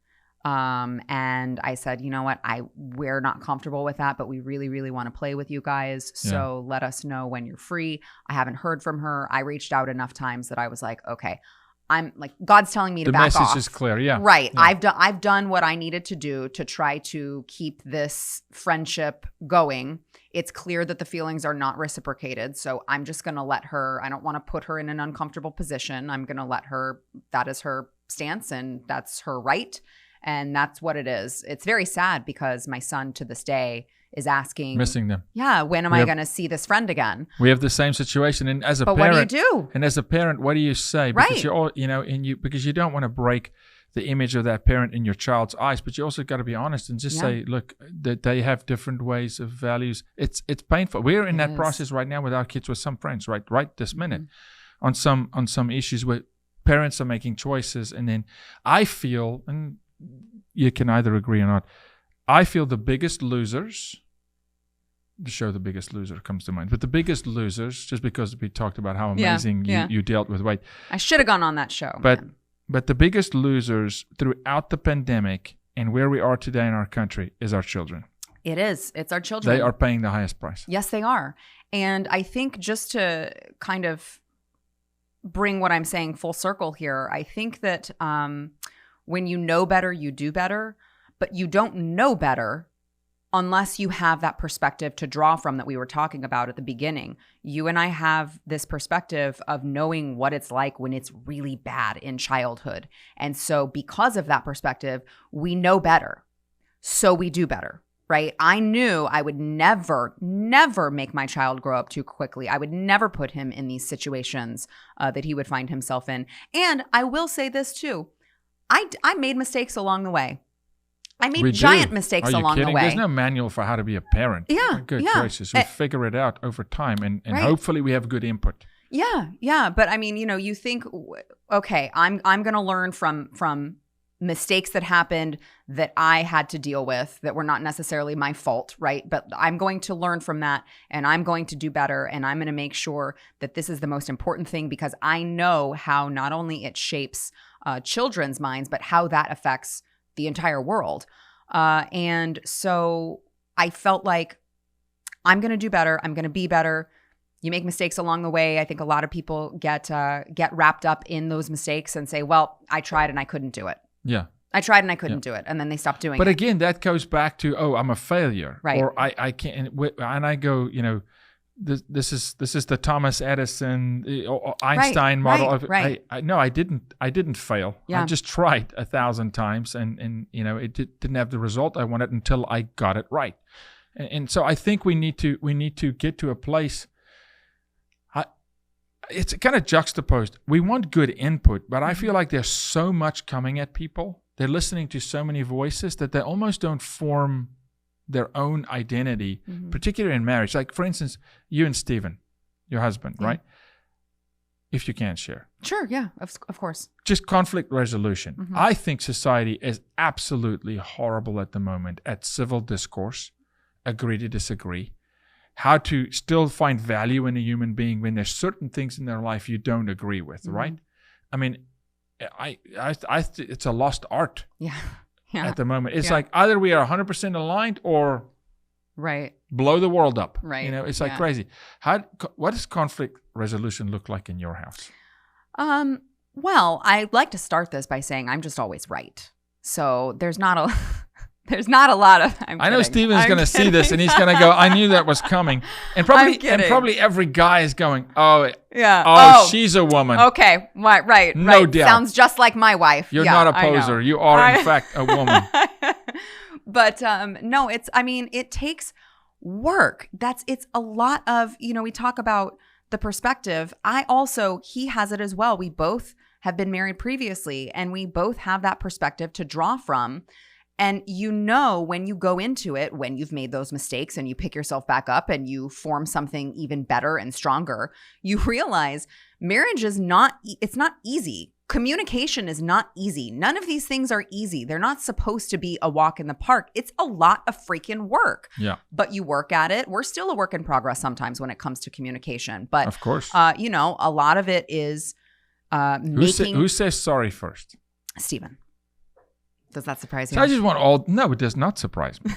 Speaker 2: And I said, you know what, we're not comfortable with that, but we really, really want to play with you guys. So let us know when you're free. I haven't heard from her. I reached out enough times that I was like, okay, I'm like, God's telling me to back off.
Speaker 1: The message is clear, yeah.
Speaker 2: Right.
Speaker 1: Yeah.
Speaker 2: I've done what I needed to do to try to keep this friendship going. It's clear that the feelings are not reciprocated. So I'm just going to let her, I don't want to put her in an uncomfortable position. I'm going to let her, that is her stance and that's her right. And that's what it is. It's very sad because my son to this day is asking,
Speaker 1: missing them.
Speaker 2: Yeah, when am I going to see this friend again?
Speaker 1: We have the same situation, and as a
Speaker 2: but
Speaker 1: parent,
Speaker 2: what do you do?
Speaker 1: And as a parent, what do you say? Because
Speaker 2: right.
Speaker 1: you're all, because you don't want to break the image of that parent in your child's eyes, but you also got to be honest and just say, look, that they have different ways of values. It's painful. We're in that process right now with our kids, with some friends, right this minute, on some issues where parents are making choices, and then I feel, and you can either agree or not, I feel the biggest losers, the show The Biggest Loser comes to mind, but the biggest losers, just because we talked about how amazing you dealt with weight.
Speaker 2: I should have gone on that show.
Speaker 1: But the biggest losers throughout the pandemic and where we are today in our country is our children.
Speaker 2: It is. It's our children.
Speaker 1: They are paying the highest price.
Speaker 2: Yes, they are. And I think just to kind of bring what I'm saying full circle here, I think that when you know better, you do better. But you don't know better unless you have that perspective to draw from that we were talking about at the beginning. You and I have this perspective of knowing what it's like when it's really bad in childhood. And so because of that perspective, we know better. So we do better, right? I knew I would never make my child grow up too quickly. I would never put him in these situations that he would find himself in. And I will say this too. I made mistakes along the way. I made giant mistakes along the way.
Speaker 1: There's no manual for how to be a parent.
Speaker 2: Yeah.
Speaker 1: Good gracious. We figure it out over time and hopefully we have good input.
Speaker 2: Yeah. But I mean, you think, okay, I'm going to learn from mistakes that happened that I had to deal with that were not necessarily my fault, right? But I'm going to learn from that and I'm going to do better and I'm going to make sure that this is the most important thing because I know how not only it shapes children's minds, but how that affects the entire world. And so I felt like I'm going to do better. I'm going to be better. You make mistakes along the way. I think a lot of people get wrapped up in those mistakes and say, well, I tried and I couldn't do it.
Speaker 1: Yeah.
Speaker 2: I tried and I couldn't do it. And then they stop doing it.
Speaker 1: But again, that goes back to, I'm a failure.
Speaker 2: Right.
Speaker 1: Or I can't. And I go, this is the Thomas Edison, Einstein model.
Speaker 2: Right.
Speaker 1: No, I didn't fail.
Speaker 2: Yeah.
Speaker 1: I just tried 1,000 times, and it didn't have the result I wanted until I got it right. And so I think we need to get to a place. It's kind of juxtaposed. We want good input, but I feel like there's so much coming at people. They're listening to so many voices that they almost don't form their own identity, particularly in marriage. Like, for instance, you and Stephen, your husband, right? If you can share.
Speaker 2: Sure, yeah, of course.
Speaker 1: Just conflict resolution. I think society is absolutely horrible at the moment at civil discourse, agree to disagree, how to still find value in a human being when there's certain things in their life you don't agree with, right? I mean, I it's a lost art.
Speaker 2: Yeah.
Speaker 1: At the moment. It's like either we are 100% aligned or blow the world up.
Speaker 2: Right.
Speaker 1: It's like crazy. What does conflict resolution look like in your house?
Speaker 2: Well, I'd like to start this by saying I'm just always right. So there's not a lot of
Speaker 1: I know Steven's going to see this and he's going to go, I knew that was coming. And probably every guy is going, she's a woman.
Speaker 2: Okay. Right.
Speaker 1: No doubt.
Speaker 2: Sounds just like my wife.
Speaker 1: You're not a poser. You are in fact a woman.
Speaker 2: But no, it takes work. It's a lot of, we talk about the perspective. He has it as well. We both have been married previously and we both have that perspective to draw from. And when you go into it, when you've made those mistakes and you pick yourself back up and you form something even better and stronger, you realize marriage it's not easy. Communication is not easy. None of these things are easy. They're not supposed to be a walk in the park. It's a lot of freaking work.
Speaker 1: Yeah.
Speaker 2: But you work at it. We're still a work in progress sometimes when it comes to communication. But
Speaker 1: of course,
Speaker 2: a lot of it is
Speaker 1: Who says sorry first?
Speaker 2: Stephen. Does that surprise you?
Speaker 1: So I just want no, it does not surprise me.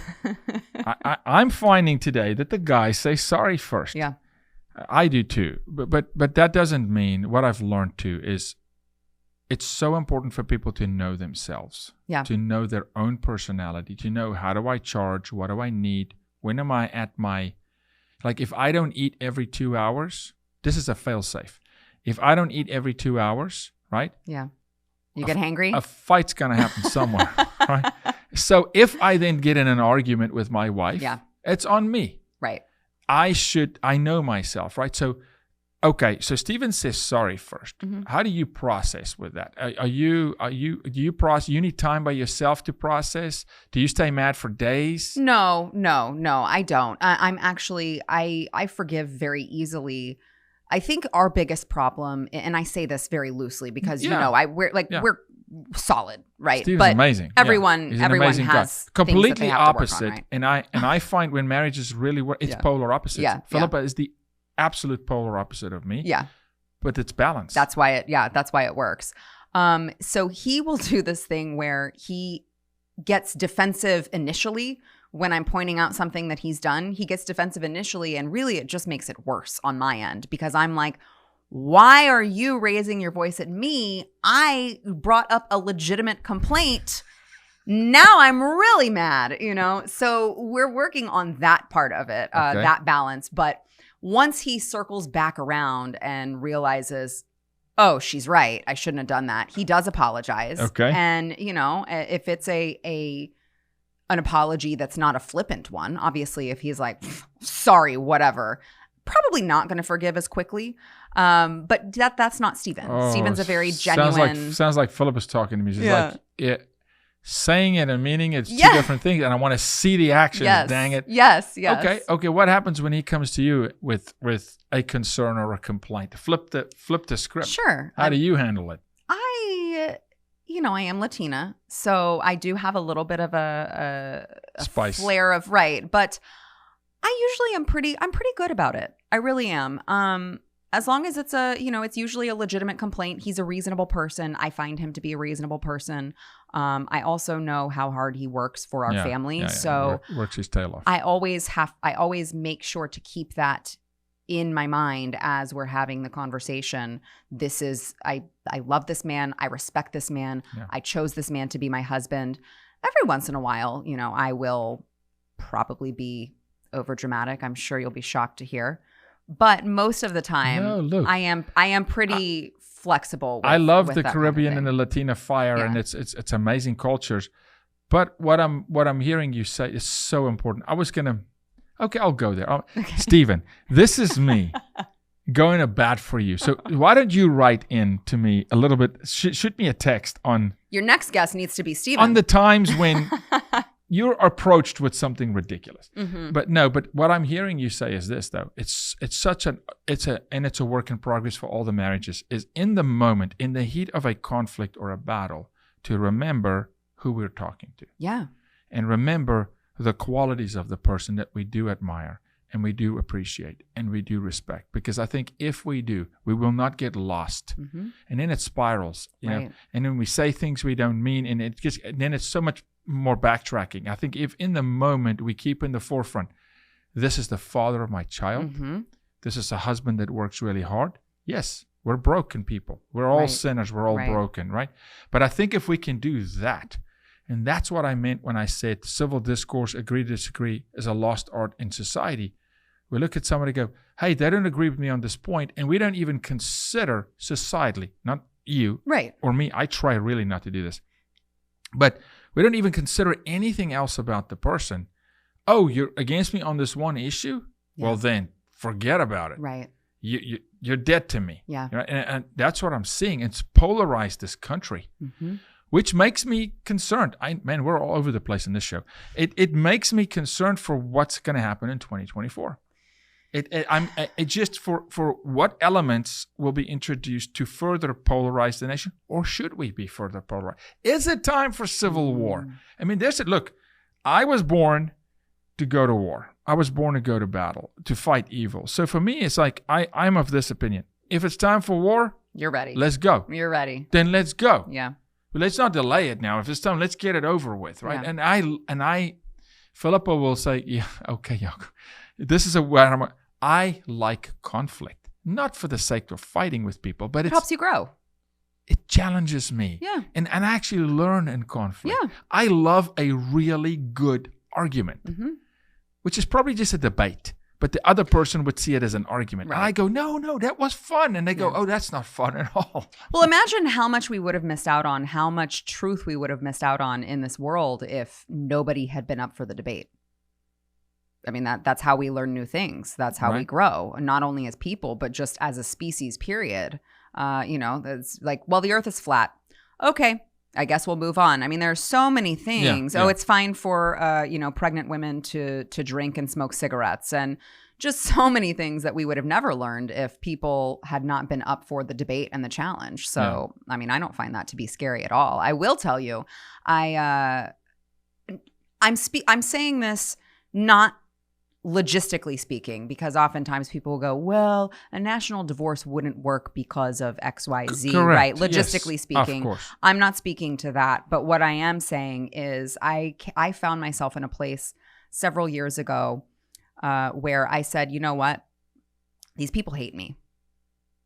Speaker 1: I'm finding today that the guys say sorry first.
Speaker 2: Yeah.
Speaker 1: I do too. But that doesn't mean, what I've learned too is it's so important for people to know themselves, to know their own personality, to know, how do I charge? What do I need? When am I at my, like, if I don't eat every 2 hours, this is a fail-safe. If I don't eat every 2 hours, right?
Speaker 2: Yeah. You get hangry?
Speaker 1: A fight's going to happen somewhere, right? So if I then get in an argument with my wife, it's on me.
Speaker 2: Right.
Speaker 1: I know myself, right? So, okay, so Stephen says sorry first.
Speaker 2: Mm-hmm.
Speaker 1: How do you process with that? Do you process, you need time by yourself to process? Do you stay mad for days?
Speaker 2: No, I don't. I'm actually, I forgive very easily. I think our biggest problem, and I say this very loosely because, we're solid, right?
Speaker 1: Steve's
Speaker 2: but
Speaker 1: amazing.
Speaker 2: Everyone
Speaker 1: amazing
Speaker 2: has
Speaker 1: completely opposite.
Speaker 2: On, right?
Speaker 1: And I find when marriages really work, it's polar opposites.
Speaker 2: Yeah.
Speaker 1: Philippa is the absolute polar opposite of me.
Speaker 2: Yeah.
Speaker 1: But it's balanced.
Speaker 2: That's why it works. So he will do this thing where he gets defensive initially when I'm pointing out something that he's done. He gets defensive initially, and really it just makes it worse on my end because I'm like, why are you raising your voice at me? I brought up a legitimate complaint. Now I'm really mad, So we're working on that part of it, that balance. But once he circles back around and realizes, oh, she's right, I shouldn't have done that, he does apologize.
Speaker 1: Okay.
Speaker 2: And, if it's an apology that's not a flippant one, obviously if he's like, sorry, whatever, probably not going to forgive as quickly. But that's not Stephen. Stephen's a very genuine.
Speaker 1: Sounds like Philip is talking to me. She's saying it and meaning it's two different things, and I want to see the actions.
Speaker 2: Yes.
Speaker 1: Dang it.
Speaker 2: Yes.
Speaker 1: Okay. What happens when he comes to you with a concern or a complaint? Flip the script.
Speaker 2: Sure.
Speaker 1: How do you handle it?
Speaker 2: I am Latina, so I do have a little bit of a
Speaker 1: spice
Speaker 2: flair of but I usually I'm pretty good about it. I really am. As long as it's it's usually a legitimate complaint. He's a reasonable person. I find him to be a reasonable person. I also know how hard he works for our family. So
Speaker 1: works his tail off.
Speaker 2: I always make sure to keep that in my mind as we're having the conversation. This is, I love this man. I respect this man. Yeah. I chose this man to be my husband. Every once in a while, I will probably be over dramatic. I'm sure you'll be shocked to hear. But most of the time, I am pretty flexible.
Speaker 1: I love the Caribbean and the Latina fire, and it's amazing cultures. But what I'm hearing you say is so important. I'll go there. Stephen, this is me going to bat for you. So why don't you write in to me a little bit? Shoot me a text on. Your
Speaker 2: next guest needs to be Stephen.
Speaker 1: On the times when you're approached with something ridiculous.
Speaker 2: Mm-hmm.
Speaker 1: But what I'm hearing you say is this, though. It's a work in progress for all the marriages, is in the moment, in the heat of a conflict or a battle, to remember who we're talking to.
Speaker 2: Yeah.
Speaker 1: And remember the qualities of the person that we do admire and we do appreciate and we do respect. Because I think if we do, we will not get lost.
Speaker 2: Mm-hmm.
Speaker 1: And then it spirals, you know. And then we say things we don't mean, and then it's so much more backtracking. I think if in the moment we keep in the forefront, this is the father of my child.
Speaker 2: Mm-hmm.
Speaker 1: This is a husband that works really hard. Yes, we're broken people. We're all sinners. We're all broken, right? But I think if we can do that, and that's what I meant when I said civil discourse, agree to disagree, is a lost art in society. We look at somebody and go, hey, they don't agree with me on this point, and we don't even consider societally, not you or me. I try really not to do this. But we don't even consider anything else about the person. Oh, you're against me on this one issue? Yeah. Well, then forget about it.
Speaker 2: Right.
Speaker 1: You're dead to me.
Speaker 2: Yeah.
Speaker 1: And that's what I'm seeing. It's polarized this country.
Speaker 2: Mm-hmm.
Speaker 1: Which makes me concerned. Man, we're all over the place in this show. It makes me concerned for what's going to happen in 2024. It just for what elements will be introduced to further polarize the nation, or should we be further polarized? Is it time for civil war? I mean, look, I was born to go to war. I was born to go to battle, to fight evil. So for me, it's like I'm of this opinion. If it's time for war,
Speaker 2: you're ready.
Speaker 1: Let's go.
Speaker 2: You're ready.
Speaker 1: Then let's go.
Speaker 2: Yeah.
Speaker 1: But let's not delay it now. If it's time, let's get it over with, right? Yeah. Philippa will say, yeah, okay, Jaco. This is I like conflict, not for the sake of fighting with people, but it
Speaker 2: helps you grow.
Speaker 1: it challenges me.
Speaker 2: Yeah.
Speaker 1: And I actually learn in conflict.
Speaker 2: Yeah.
Speaker 1: I love a really good argument, which is probably just a debate. But the other person would see it as an argument.
Speaker 2: Right.
Speaker 1: And I go, no, that was fun. And they go, oh, that's not fun at all.
Speaker 2: Well, imagine how much we would have missed out on, how much truth we would have missed out on in this world if nobody had been up for the debate. I mean, that's how we learn new things. That's how we grow, not only as people, but just as a species, period. It's like, well, the earth is flat. Okay, I guess we'll move on. I mean, there are so many things. Oh, it's fine for, pregnant women to drink and smoke cigarettes, and just so many things that we would have never learned if people had not been up for the debate and the challenge. So, I mean, I don't find that to be scary at all. I will tell you, I'm saying this not logistically speaking, because oftentimes people will go, well, a national divorce wouldn't work because of X, Y, Z,
Speaker 1: Correct.
Speaker 2: right? Logistically speaking,
Speaker 1: of course.
Speaker 2: I'm not speaking to that. But what I am saying is I found myself in a place several years ago where I said, you know what? These people hate me.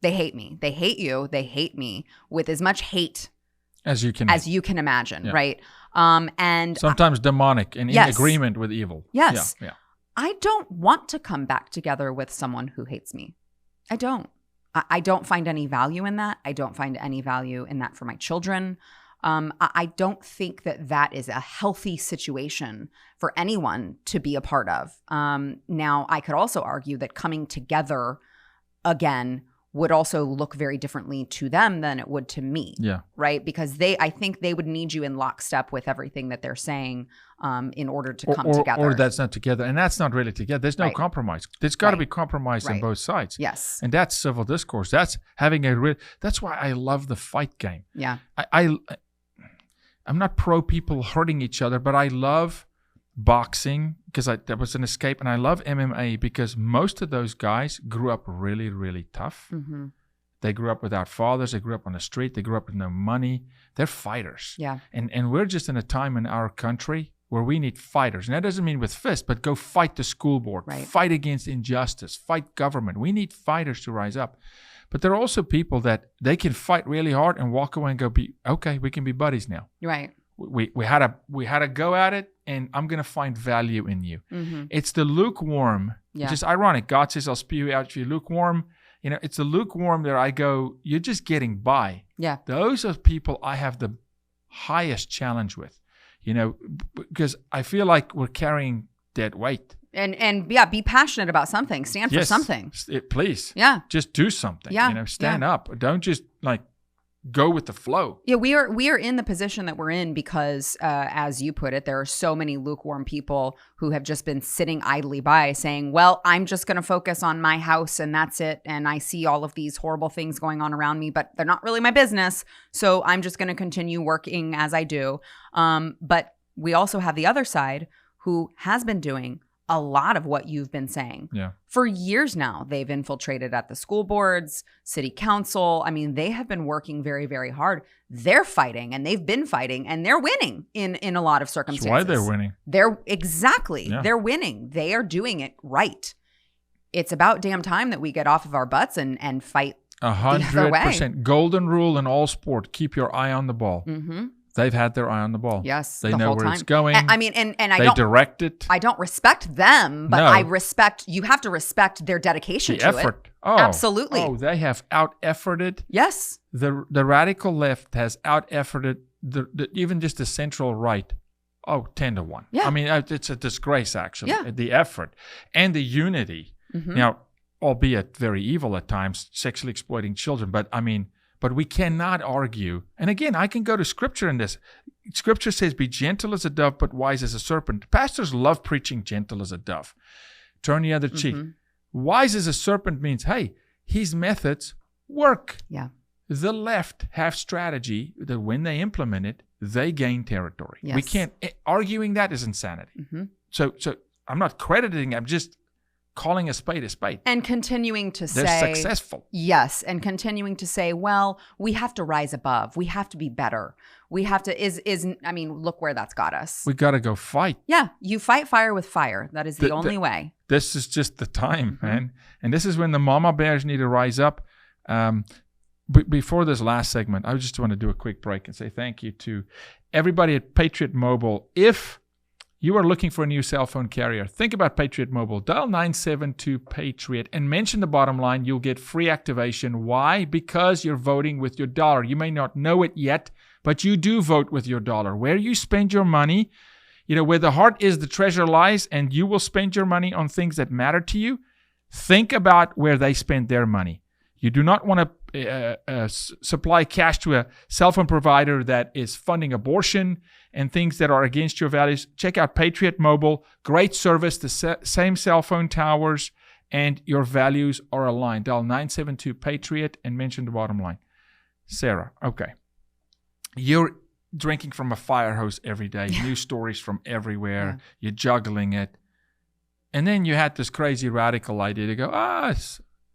Speaker 2: They hate me. They hate you. They hate me with as much hate
Speaker 1: as you can imagine,
Speaker 2: right? And
Speaker 1: sometimes demonic and in agreement with evil.
Speaker 2: Yes.
Speaker 1: Yeah.
Speaker 2: I don't want to come back together with someone who hates me. I don't. I don't find any value in that. I don't find any value in that for my children. I don't think that is a healthy situation for anyone to be a part of. Now, I could also argue that coming together again would also look very differently to them than it would to me.
Speaker 1: Yeah.
Speaker 2: Right? Because I think they would need you in lockstep with everything that they're saying in order to come together.
Speaker 1: Or that's not together. And that's not really together. There's no compromise. There's got to be compromise on both sides.
Speaker 2: Yes.
Speaker 1: And that's civil discourse. That's having that's why I love the fight game.
Speaker 2: Yeah.
Speaker 1: I'm not pro people hurting each other, but I love boxing because that was an escape, and I love MMA because most of those guys grew up really, really tough. Mm-hmm. They grew up without fathers. They grew up on the street. They grew up with no money. They're fighters.
Speaker 2: Yeah.
Speaker 1: And we're just in a time in our country where we need fighters. And that doesn't mean with fists, but go fight the school board, fight against injustice, fight government. We need fighters to rise up. But there are also people that they can fight really hard and walk away and go, okay, we can be buddies now.
Speaker 2: Right.
Speaker 1: We had a go at it, and I'm going to find value in you. Mm-hmm. It's the lukewarm, which is ironic. God says, I'll spew out you lukewarm. It's the lukewarm that I go, you're just getting by.
Speaker 2: Yeah.
Speaker 1: Those are people I have the highest challenge with, because I feel like we're carrying dead weight.
Speaker 2: And be passionate about something. Stand for something.
Speaker 1: Please.
Speaker 2: Yeah.
Speaker 1: Just do something.
Speaker 2: Yeah.
Speaker 1: Stand up. Don't just go with the flow.
Speaker 2: Yeah, we are in the position that we're in because, as you put it, there are so many lukewarm people who have just been sitting idly by saying, well, I'm just going to focus on my house and that's it. And I see all of these horrible things going on around me, but they're not really my business. So I'm just going to continue working as I do. But we also have the other side who has been doing a lot of what you've been saying.
Speaker 1: Yeah.
Speaker 2: For years now, they've infiltrated at the school boards, city council. I mean, they have been working very, very hard. They're fighting, and they've been fighting, and they're winning in a lot of circumstances.
Speaker 1: That's why they're winning.
Speaker 2: They're winning. They are doing it right. It's about damn time that we get off of our butts and fight
Speaker 1: 100%. Golden rule in all sport: keep your eye on the ball.
Speaker 2: Mm-hmm.
Speaker 1: They've had their eye on the ball.
Speaker 2: Yes,
Speaker 1: they
Speaker 2: the
Speaker 1: know
Speaker 2: whole
Speaker 1: where
Speaker 2: time.
Speaker 1: It's going.
Speaker 2: They
Speaker 1: direct it.
Speaker 2: I don't respect them, but I respect. You have to respect their dedication to
Speaker 1: effort.
Speaker 2: it.
Speaker 1: Oh,
Speaker 2: absolutely.
Speaker 1: Oh, they have out-efforted.
Speaker 2: Yes.
Speaker 1: The radical left has out-efforted even just the central right. 10-1.
Speaker 2: Yeah.
Speaker 1: I mean, it's a disgrace actually.
Speaker 2: Yeah.
Speaker 1: The effort and the unity. Mm-hmm. Now, albeit very evil at times, sexually exploiting children, but we cannot argue. And again, I can go to scripture in this. Scripture says, be gentle as a dove, but wise as a serpent. Pastors love preaching gentle as a dove. Turn the other cheek. Wise as a serpent means, hey, his methods work.
Speaker 2: Yeah.
Speaker 1: The left have strategy that when they implement it, they gain territory.
Speaker 2: Yes.
Speaker 1: We can't, arguing that is insanity. Mm-hmm. So I'm not crediting, I'm just calling a spade a spade.
Speaker 2: And continuing to
Speaker 1: they're
Speaker 2: say. They're
Speaker 1: successful.
Speaker 2: Yes. And continuing to say, well, we have to rise above. We have to be better. We have to, look where that's got us.
Speaker 1: We got to go fight.
Speaker 2: Yeah. You fight fire with fire. That is the only way.
Speaker 1: This is just the time, man. And this is when the mama bears need to rise up. before this last segment, I just want to do a quick break and say thank you to everybody at Patriot Mobile. If you are looking for a new cell phone carrier, think about Patriot Mobile. Dial 972-PATRIOT and mention the bottom line. You'll get free activation. Why? Because you're voting with your dollar. You may not know it yet, but you do vote with your dollar. Where you spend your money, where the heart is, the treasure lies, and you will spend your money on things that matter to you. Think about where they spend their money. You do not want to supply cash to a cell phone provider that is funding abortion and things that are against your values. Check out Patriot Mobile. Great service, the same cell phone towers, and your values are aligned. Dial 972-PATRIOT and mention the bottom line. Sara, okay. You're drinking from a fire hose every day, news stories from everywhere. You're juggling it. And then you had this crazy radical idea to go, I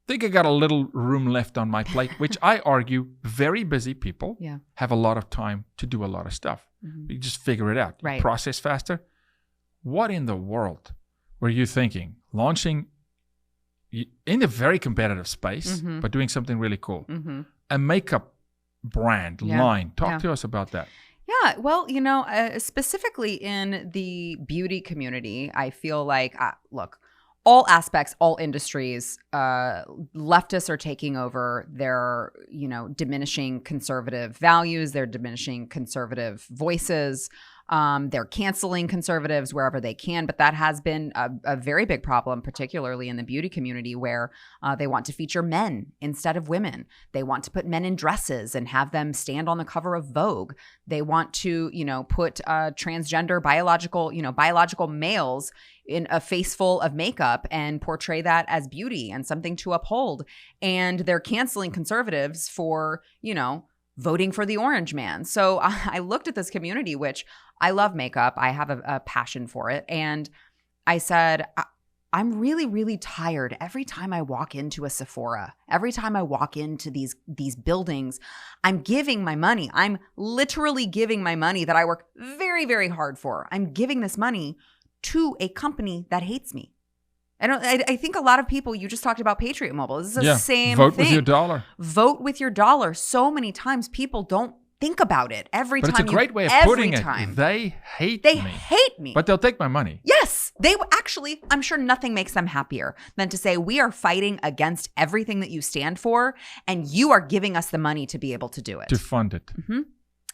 Speaker 1: think I got a little room left on my plate, which I argue very busy people have a lot of time to do a lot of stuff. You just figure it out.
Speaker 2: Right.
Speaker 1: You process faster. What in the world were you thinking? Launching in a very competitive space, but doing something really cool. A makeup brand line. Talk to us about that.
Speaker 2: Yeah, well, specifically in the beauty community, I feel like, look, all aspects, all industries, leftists are taking over. They're, diminishing conservative values. They're diminishing conservative voices. They're canceling conservatives wherever they can. But that has been a very big problem, particularly in the beauty community, where they want to feature men instead of women. They want to put men in dresses and have them stand on the cover of Vogue. They want to, put transgender biological males in a face full of makeup and portray that as beauty and something to uphold. And they're canceling conservatives for, voting for the orange man. So I looked at this community, which I love makeup. I have a passion for it. And I said, I'm really, really tired every time I walk into a Sephora. Every time I walk into these buildings, I'm giving my money. I'm literally giving my money that I work very, very hard for. I'm giving this money to a company that hates me. I think a lot of people, you just talked about Patriot Mobile. This is the same
Speaker 1: vote
Speaker 2: thing.
Speaker 1: With your dollar.
Speaker 2: Vote with your dollar. So many times people don't think about it. But
Speaker 1: it's a great way of putting it. They hate me. But they'll take my money.
Speaker 2: Yes. They actually, I'm sure nothing makes them happier than to say, we are fighting against everything that you stand for, and you are giving us the money to be able to do it.
Speaker 1: To fund it.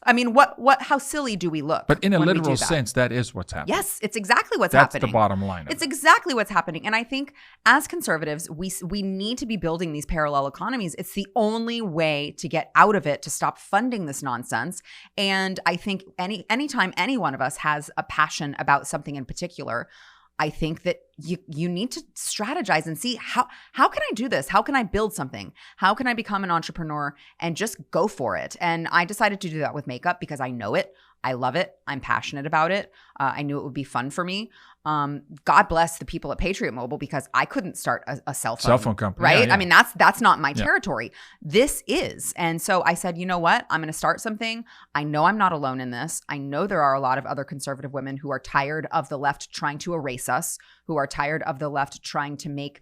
Speaker 2: I mean, how silly do we look?
Speaker 1: But in a literal sense, that is what's happening.
Speaker 2: Yes, it's exactly what's happening.
Speaker 1: That's the bottom line.
Speaker 2: It's exactly what's happening. And I think as conservatives, we need to be building these parallel economies. It's the only way to get out of it, to stop funding this nonsense. And I think anytime any one of us has a passion about something in particular, I think that you need to strategize and see how can I do this? How can I build something? How can I become an entrepreneur and just go for it? And I decided to do that with makeup because I know it. I love it. I'm passionate about it. I knew it would be fun for me. God bless the people at Patriot Mobile, because I couldn't start a cell phone
Speaker 1: company.
Speaker 2: Right? Yeah. I mean, that's not my territory. This is. And so I said, you know what? I'm going to start something. I know I'm not alone in this. I know there are a lot of other conservative women who are tired of the left trying to erase us, who are tired of the left trying to make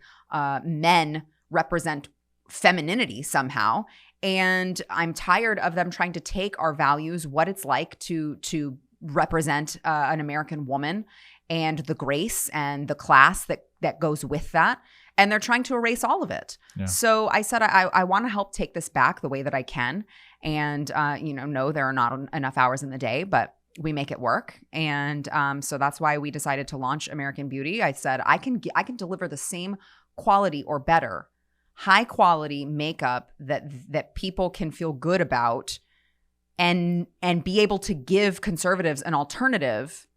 Speaker 2: men represent femininity somehow. And I'm tired of them trying to take our values, what it's like to represent an American woman, and the grace and the class that goes with that. And they're trying to erase all of it. Yeah. So I said, I want to help take this back the way that I can. And, no, there are not enough hours in the day, but we make it work. And so that's why we decided to launch American Beauty. I said, I can deliver the same quality or better, high quality makeup that people can feel good about, and be able to give conservatives an alternative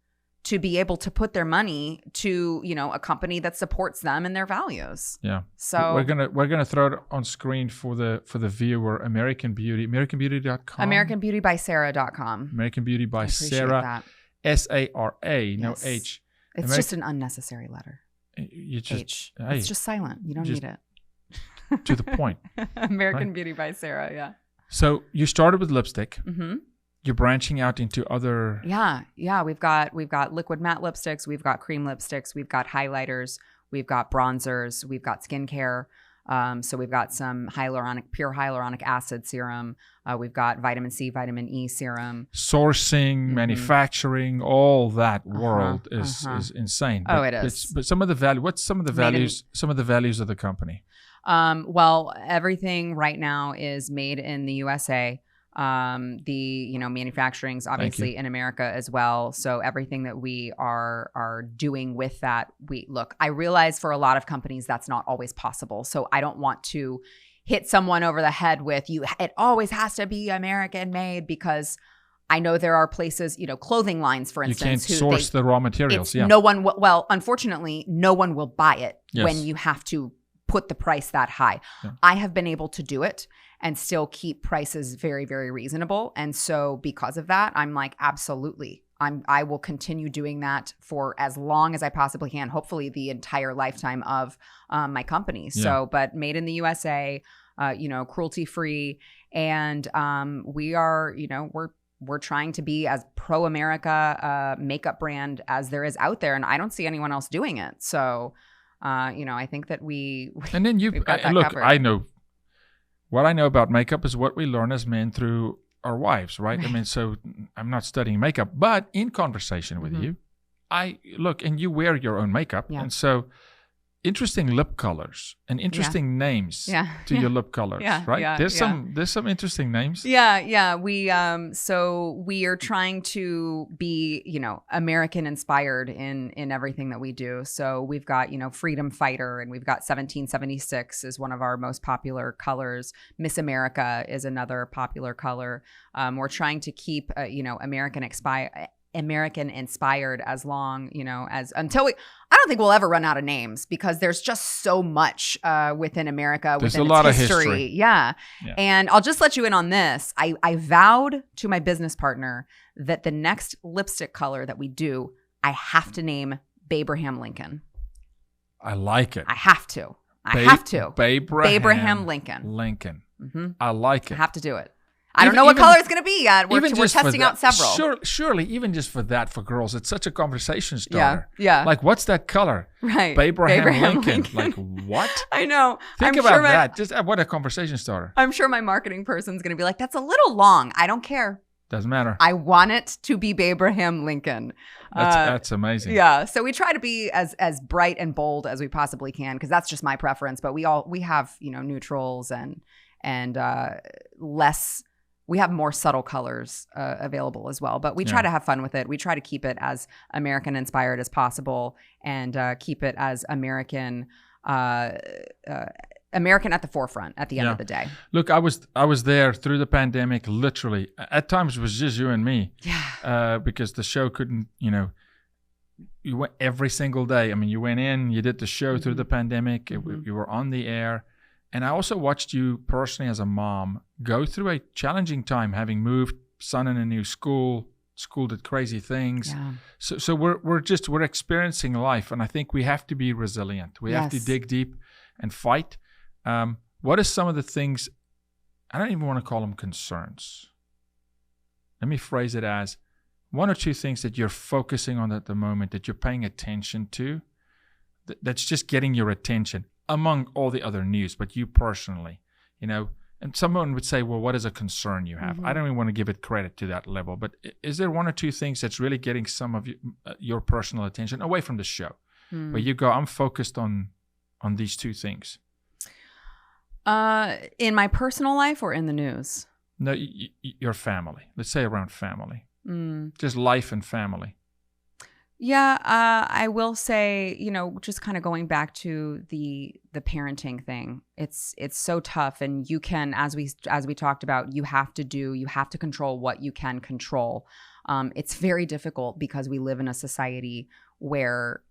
Speaker 2: to be able to put their money to, a company that supports them and their values.
Speaker 1: Yeah.
Speaker 2: So
Speaker 1: we're gonna throw it on screen for the viewer. American Beauty, AmericanBeauty.com.
Speaker 2: AmericanBeautyBySara.com.
Speaker 1: American Beauty by Sara. SARA, no H.
Speaker 2: It's just an unnecessary letter.
Speaker 1: You just
Speaker 2: H. It's just silent. You don't need it.
Speaker 1: To the point.
Speaker 2: American Beauty by Sara. Yeah.
Speaker 1: So you started with lipstick. Mm-hmm. You're branching out into other.
Speaker 2: Yeah. We've got liquid matte lipsticks. We've got cream lipsticks. We've got highlighters. We've got bronzers. We've got skincare. So we've got some pure hyaluronic acid serum. We've got vitamin C, vitamin E serum.
Speaker 1: Sourcing, manufacturing, all that world is insane.
Speaker 2: Oh, it is.
Speaker 1: But some of the value. What's some of the values? Some of the values of the company.
Speaker 2: Well, everything right now is made in the USA. Manufacturing's obviously in America as well. So everything that we are doing with that, I realize for a lot of companies that's not always possible. So I don't want to hit someone over the head with it always has to be American made, because I know there are places, clothing lines, for instance.
Speaker 1: You can't source the raw materials. Yeah.
Speaker 2: Unfortunately, no one will buy it when you have to put the price that high. Yeah. I have been able to do it and still keep prices very, very reasonable. And so because of that, I'm like, absolutely. I will continue doing that for as long as I possibly can, hopefully the entire lifetime of my company. Yeah. So, but made in the USA, cruelty-free. And we are, we're trying to be as pro-America makeup brand as there is out there. And I don't see anyone else doing it. So, I think that we've got that covered.
Speaker 1: I know what I know about makeup is what we learn as men through our wives, right? I mean, so I'm not studying makeup, but in conversation with you, I look, and you wear your own makeup. Yeah. And so interesting lip colors and interesting names to your lip colors, right? There's some interesting names.
Speaker 2: Yeah. We are trying to be, American inspired in everything that we do. So we've got, Freedom Fighter, and we've got 1776 is one of our most popular colors. Miss America is another popular color. We're trying to keep, American inspired as long, until I don't think we'll ever run out of names, because there's just so much within America,
Speaker 1: there's
Speaker 2: within
Speaker 1: a lot
Speaker 2: its
Speaker 1: of
Speaker 2: history. Yeah. And I'll just let you in on this. I vowed to my business partner that the next lipstick color that we do, I have to name Babraham Lincoln.
Speaker 1: I like it.
Speaker 2: I have to. Babraham Lincoln.
Speaker 1: Mm-hmm. I like it.
Speaker 2: I have to do it. I don't know what color it's going to be yet. We're testing out several.
Speaker 1: Surely, even just for that, for girls, it's such a conversation starter.
Speaker 2: Yeah.
Speaker 1: Like, what's that color?
Speaker 2: Right.
Speaker 1: Babraham Lincoln. Like, what?
Speaker 2: I know.
Speaker 1: Think about that. Just what a conversation starter.
Speaker 2: I'm sure my marketing person's going to be like, that's a little long. I don't care.
Speaker 1: Doesn't matter.
Speaker 2: I want it to be Babraham Lincoln.
Speaker 1: That's amazing.
Speaker 2: Yeah. So we try to be as bright and bold as we possibly can, because that's just my preference. But we have, neutrals and less. We have more subtle colors available as well, but we try to have fun with it. We try to keep it as American inspired as possible, and keep it as American at the forefront at the end of the day.
Speaker 1: Look, I was there through the pandemic, literally. At times it was just you and me.
Speaker 2: Yeah.
Speaker 1: Because the show couldn't, you went every single day. I mean, you went in, you did the show through the pandemic. You were on the air. And I also watched you personally as a mom go through a challenging time, having moved, son in a new school did crazy things. Yeah. So we're experiencing life, and I think we have to be resilient. We have to dig deep and fight. What are some of the things? I don't even want to call them concerns. Let me phrase it as one or two things that you're focusing on at the moment, that you're paying attention to, that's just getting your attention, among all the other news, but you personally, and someone would say, well, what is a concern you have? I don't even want to give it credit to that level, but is there one or two things that's really getting some of your personal attention away from the show, where you go, I'm focused on these two things?
Speaker 2: In my personal life or in the news?
Speaker 1: No, your family. Let's say around family. Just life and family.
Speaker 2: Yeah, I will say, just kind of going back to the parenting thing. It's so tough, and you can, as we talked about, you have to control what you can control. It's very difficult because we live in a society where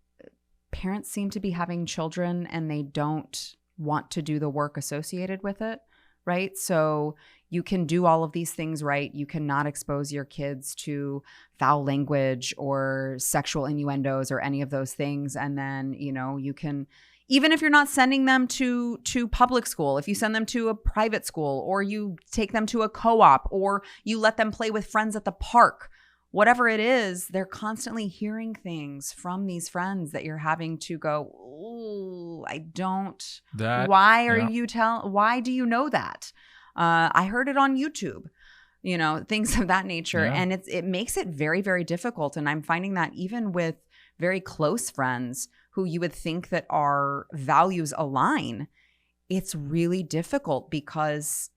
Speaker 2: parents seem to be having children and they don't want to do the work associated with it, right? So you can do all of these things right. You cannot expose your kids to foul language or sexual innuendos or any of those things. And then, you can, even if you're not sending them to public school, if you send them to a private school, or you take them to a co-op, or you let them play with friends at the park, whatever it is, they're constantly hearing things from these friends that you're having to go, ooh, I don't.
Speaker 1: Why
Speaker 2: do you know that? I heard it on YouTube, things of that nature.
Speaker 1: Yeah.
Speaker 2: And it makes it very, very difficult. And I'm finding that even with very close friends who you would think that our values align, it's really difficult because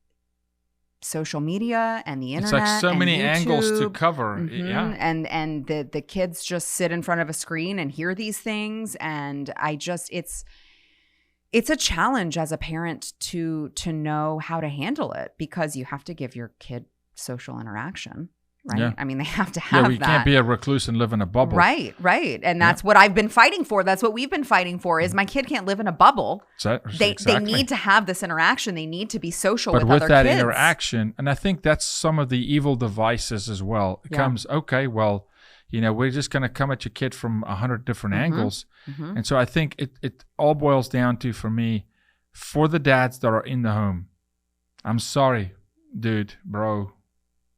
Speaker 2: social media and the internet.
Speaker 1: It's like so
Speaker 2: and
Speaker 1: many
Speaker 2: YouTube,
Speaker 1: angles to cover. Yeah.
Speaker 2: And the kids just sit in front of a screen and hear these things. And it's a challenge as a parent to know how to handle it, because you have to give your kid social interaction. Right.
Speaker 1: Yeah.
Speaker 2: I mean, they have to have
Speaker 1: we can't be a recluse and live in a bubble.
Speaker 2: Right. And that's what I've been fighting for. That's what we've been fighting for, is my kid can't live in a bubble. They need to have this interaction. They need to be social with other kids. But with that
Speaker 1: interaction, and I think that's some of the evil devices as well. It comes, okay, well, we're just going to come at your kid from 100 different angles. Mm-hmm. And so I think it all boils down to, for me, for the dads that are in the home, I'm sorry, dude, bro,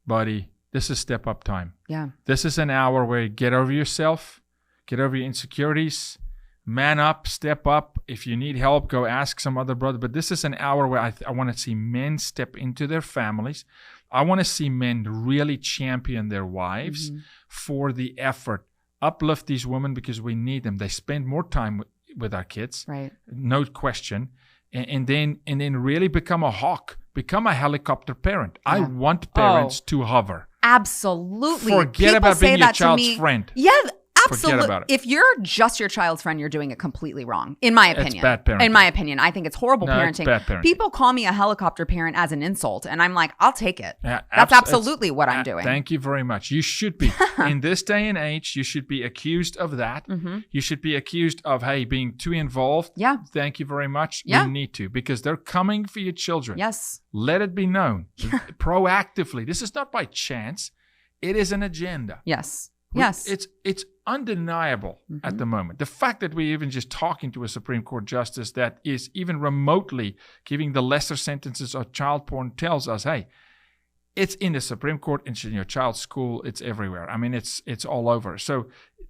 Speaker 1: buddy. This is step up time.
Speaker 2: Yeah.
Speaker 1: This is an hour where you get over yourself, get over your insecurities, man up, step up. If you need help, go ask some other brother. But this is an hour where I want to see men step into their families. I want to see men really champion their wives for the effort. Uplift these women because we need them. They spend more time with our kids.
Speaker 2: Right.
Speaker 1: No question. And then really become a hawk. Become a helicopter parent. Yeah. I want parents to hover.
Speaker 2: Absolutely.
Speaker 1: Forget about being your child's friend.
Speaker 2: Yeah, absolutely.
Speaker 1: Forget about it.
Speaker 2: If you're just your child's friend, you're doing it completely wrong, in my opinion.
Speaker 1: It's bad parenting.
Speaker 2: In my opinion, I think it's horrible parenting.
Speaker 1: It's bad parenting.
Speaker 2: People call me a helicopter parent as an insult, and I'm like, I'll take it. Yeah, that's absolutely what I'm doing.
Speaker 1: Thank you very much. You should be. In this day and age, you should be accused of that. Mm-hmm. You should be accused of, hey, being too involved.
Speaker 2: Yeah.
Speaker 1: Thank you very much.
Speaker 2: Yeah.
Speaker 1: You need to, because they're coming for your children.
Speaker 2: Yes.
Speaker 1: Let it be known proactively. This is not by chance. It is an agenda.
Speaker 2: Yes.
Speaker 1: It's undeniable at the moment. The fact that we're even just talking to a Supreme Court justice that is even remotely giving the lesser sentences of child porn tells us, hey, it's in the Supreme Court, it's in your child's school, it's everywhere. I mean, it's all over. So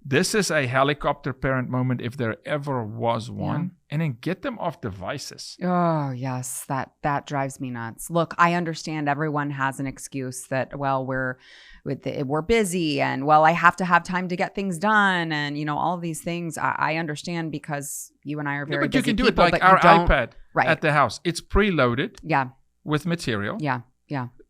Speaker 1: this is a helicopter parent moment if there ever was one. Yeah. And then get them off devices.
Speaker 2: Oh, yes. That drives me nuts. Look, I understand everyone has an excuse that, well, we're busy, and, well, I have to have time to get things done, and, all of these things. I understand, because you and I are very busy
Speaker 1: people. But you can do
Speaker 2: people,
Speaker 1: it like our iPad
Speaker 2: right.
Speaker 1: at the house. It's preloaded.
Speaker 2: Yeah.
Speaker 1: With material.
Speaker 2: Yeah.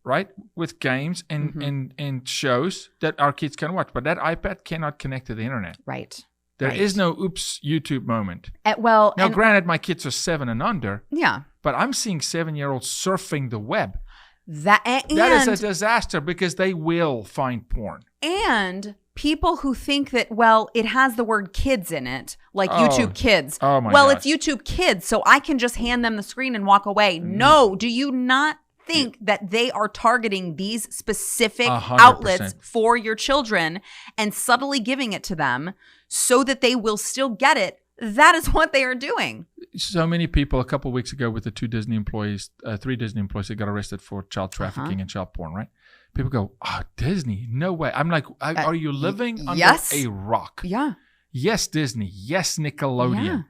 Speaker 1: Right? With games and shows that our kids can watch. But that iPad cannot connect to the internet.
Speaker 2: Right.
Speaker 1: There is no oops YouTube moment.
Speaker 2: Now,
Speaker 1: granted, my kids are 7 and under.
Speaker 2: Yeah.
Speaker 1: But I'm seeing 7-year-olds surfing the web.
Speaker 2: That
Speaker 1: is a disaster, because they will find porn.
Speaker 2: And people who think that, well, it has the word kids in it, like YouTube Kids.
Speaker 1: Oh my
Speaker 2: Well,
Speaker 1: gosh.
Speaker 2: It's YouTube Kids, so I can just hand them the screen and walk away. No, do you not think that they are targeting these specific
Speaker 1: 100%.
Speaker 2: outlets for your children and subtly giving it to them so that they will still get it? That is what they are doing.
Speaker 1: So many people a couple of weeks ago with the 3 Disney employees that got arrested for child trafficking and child porn, right? People go, oh, Disney? No way. I'm like, are you living under a rock?
Speaker 2: Yeah.
Speaker 1: Yes, Disney. Yes, Nickelodeon.
Speaker 2: Yeah.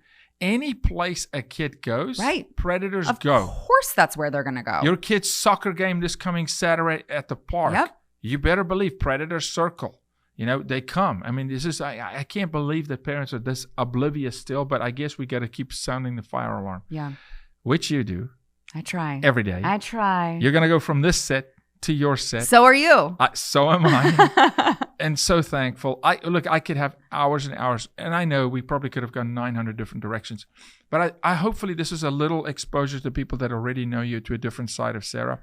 Speaker 1: Any place a kid goes,
Speaker 2: right.
Speaker 1: predators go.
Speaker 2: Of course that's where they're going to go.
Speaker 1: Your kid's soccer game this coming Saturday at the park.
Speaker 2: Yep.
Speaker 1: You better believe predators circle. They come. I mean, this is, I can't believe that parents are this oblivious still, but I guess we got to keep sounding the fire alarm.
Speaker 2: Yeah.
Speaker 1: Which you do.
Speaker 2: I try.
Speaker 1: Every day.
Speaker 2: I try.
Speaker 1: You're going to go from this set to your set.
Speaker 2: So are you.
Speaker 1: So am I. And so thankful. I could have hours and hours, and I know we probably could have gone 900 different directions, but I hopefully this is a little exposure to people that already know you to a different side of Sarah.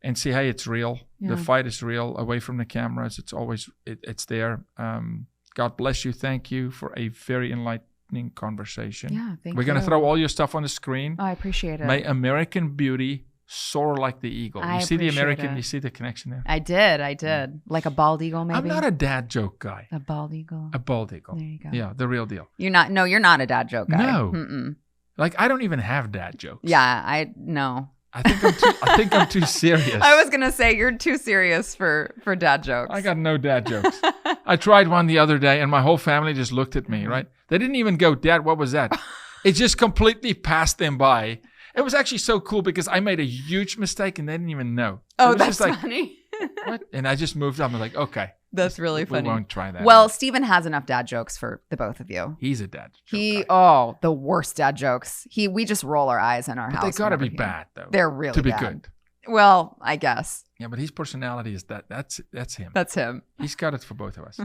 Speaker 1: And see, hey, it's real. Yeah. The fight is real. Away from the cameras, it's always it's there. God bless you. Thank you for a very enlightening conversation.
Speaker 2: Yeah, thank you.
Speaker 1: We're going to throw all your stuff on the screen.
Speaker 2: Oh, I appreciate it.
Speaker 1: May American Beauty soar like the eagle. You see the American? It. You see the connection there?
Speaker 2: I did. Like a bald eagle, maybe.
Speaker 1: I'm not a dad joke guy.
Speaker 2: A bald eagle.
Speaker 1: A bald eagle.
Speaker 2: There you go.
Speaker 1: Yeah, the real deal.
Speaker 2: You're not. No, you're not a dad joke guy.
Speaker 1: No.
Speaker 2: Mm-mm.
Speaker 1: Like I don't even have dad jokes.
Speaker 2: Yeah, no.
Speaker 1: I think I'm too serious.
Speaker 2: I was gonna say you're too serious for dad jokes.
Speaker 1: I got no dad jokes. I tried one the other day, and my whole family just looked at me. Right? They didn't even go, "Dad, what was that?" It just completely passed them by. It was actually so cool because I made a huge mistake and they didn't even know.
Speaker 2: Oh,
Speaker 1: it was
Speaker 2: that's
Speaker 1: just like,
Speaker 2: funny.
Speaker 1: what? And I just moved on. I'm like, okay.
Speaker 2: That's really
Speaker 1: we
Speaker 2: funny.
Speaker 1: We won't try that.
Speaker 2: Well, Steven has enough dad jokes for the both of you.
Speaker 1: He's a dad joke guy.
Speaker 2: Oh, the worst dad jokes. We just roll our eyes in our
Speaker 1: But
Speaker 2: house.
Speaker 1: they gotta be bad though.
Speaker 2: They're really
Speaker 1: to be
Speaker 2: bad.
Speaker 1: good.
Speaker 2: Well, I guess.
Speaker 1: Yeah, but his personality is that's him.
Speaker 2: That's him.
Speaker 1: He's got it for both of us.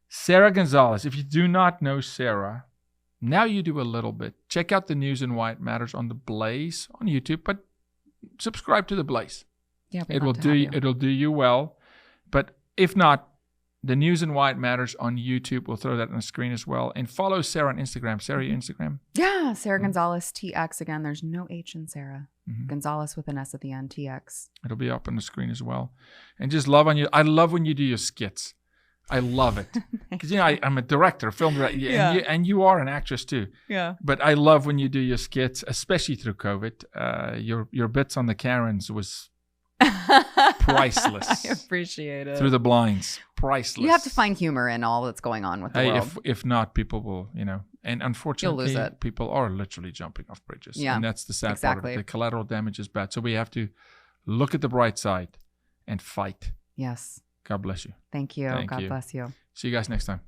Speaker 1: Sara Gonzales. If you do not know Sara, now you do a little bit. Check out the News and Why It Matters on the Blaze on YouTube, but subscribe to the Blaze.
Speaker 2: Yeah,
Speaker 1: it'll do you well. But if not, the News and Why It Matters on YouTube. We'll throw that on the screen as well. And follow Sara on Instagram. Sara, your Instagram?
Speaker 2: Yeah, Sara Gonzales TX. Again, there's no H in Sara.
Speaker 1: Mm-hmm.
Speaker 2: Gonzales with an S at the end, TX.
Speaker 1: It'll be up on the screen as well. And just love on you. I love when you do your skits. I love it. Because, you know, I'm a director, film director.
Speaker 2: Yeah.
Speaker 1: And you are an actress too.
Speaker 2: Yeah.
Speaker 1: But I love when you do your skits, especially through COVID. Your bits on the Karens was priceless.
Speaker 2: I appreciate it.
Speaker 1: Through the blinds. Priceless.
Speaker 2: You have to find humor in all that's going on with the world.
Speaker 1: If not, people will, you know. And unfortunately,
Speaker 2: You'll lose it.
Speaker 1: People are literally jumping off bridges.
Speaker 2: Yeah,
Speaker 1: and that's the sad part of it. The collateral damage is bad. So we have to look at the bright side and fight.
Speaker 2: Yes.
Speaker 1: God bless you.
Speaker 2: Thank you. God bless you.
Speaker 1: See you guys next time.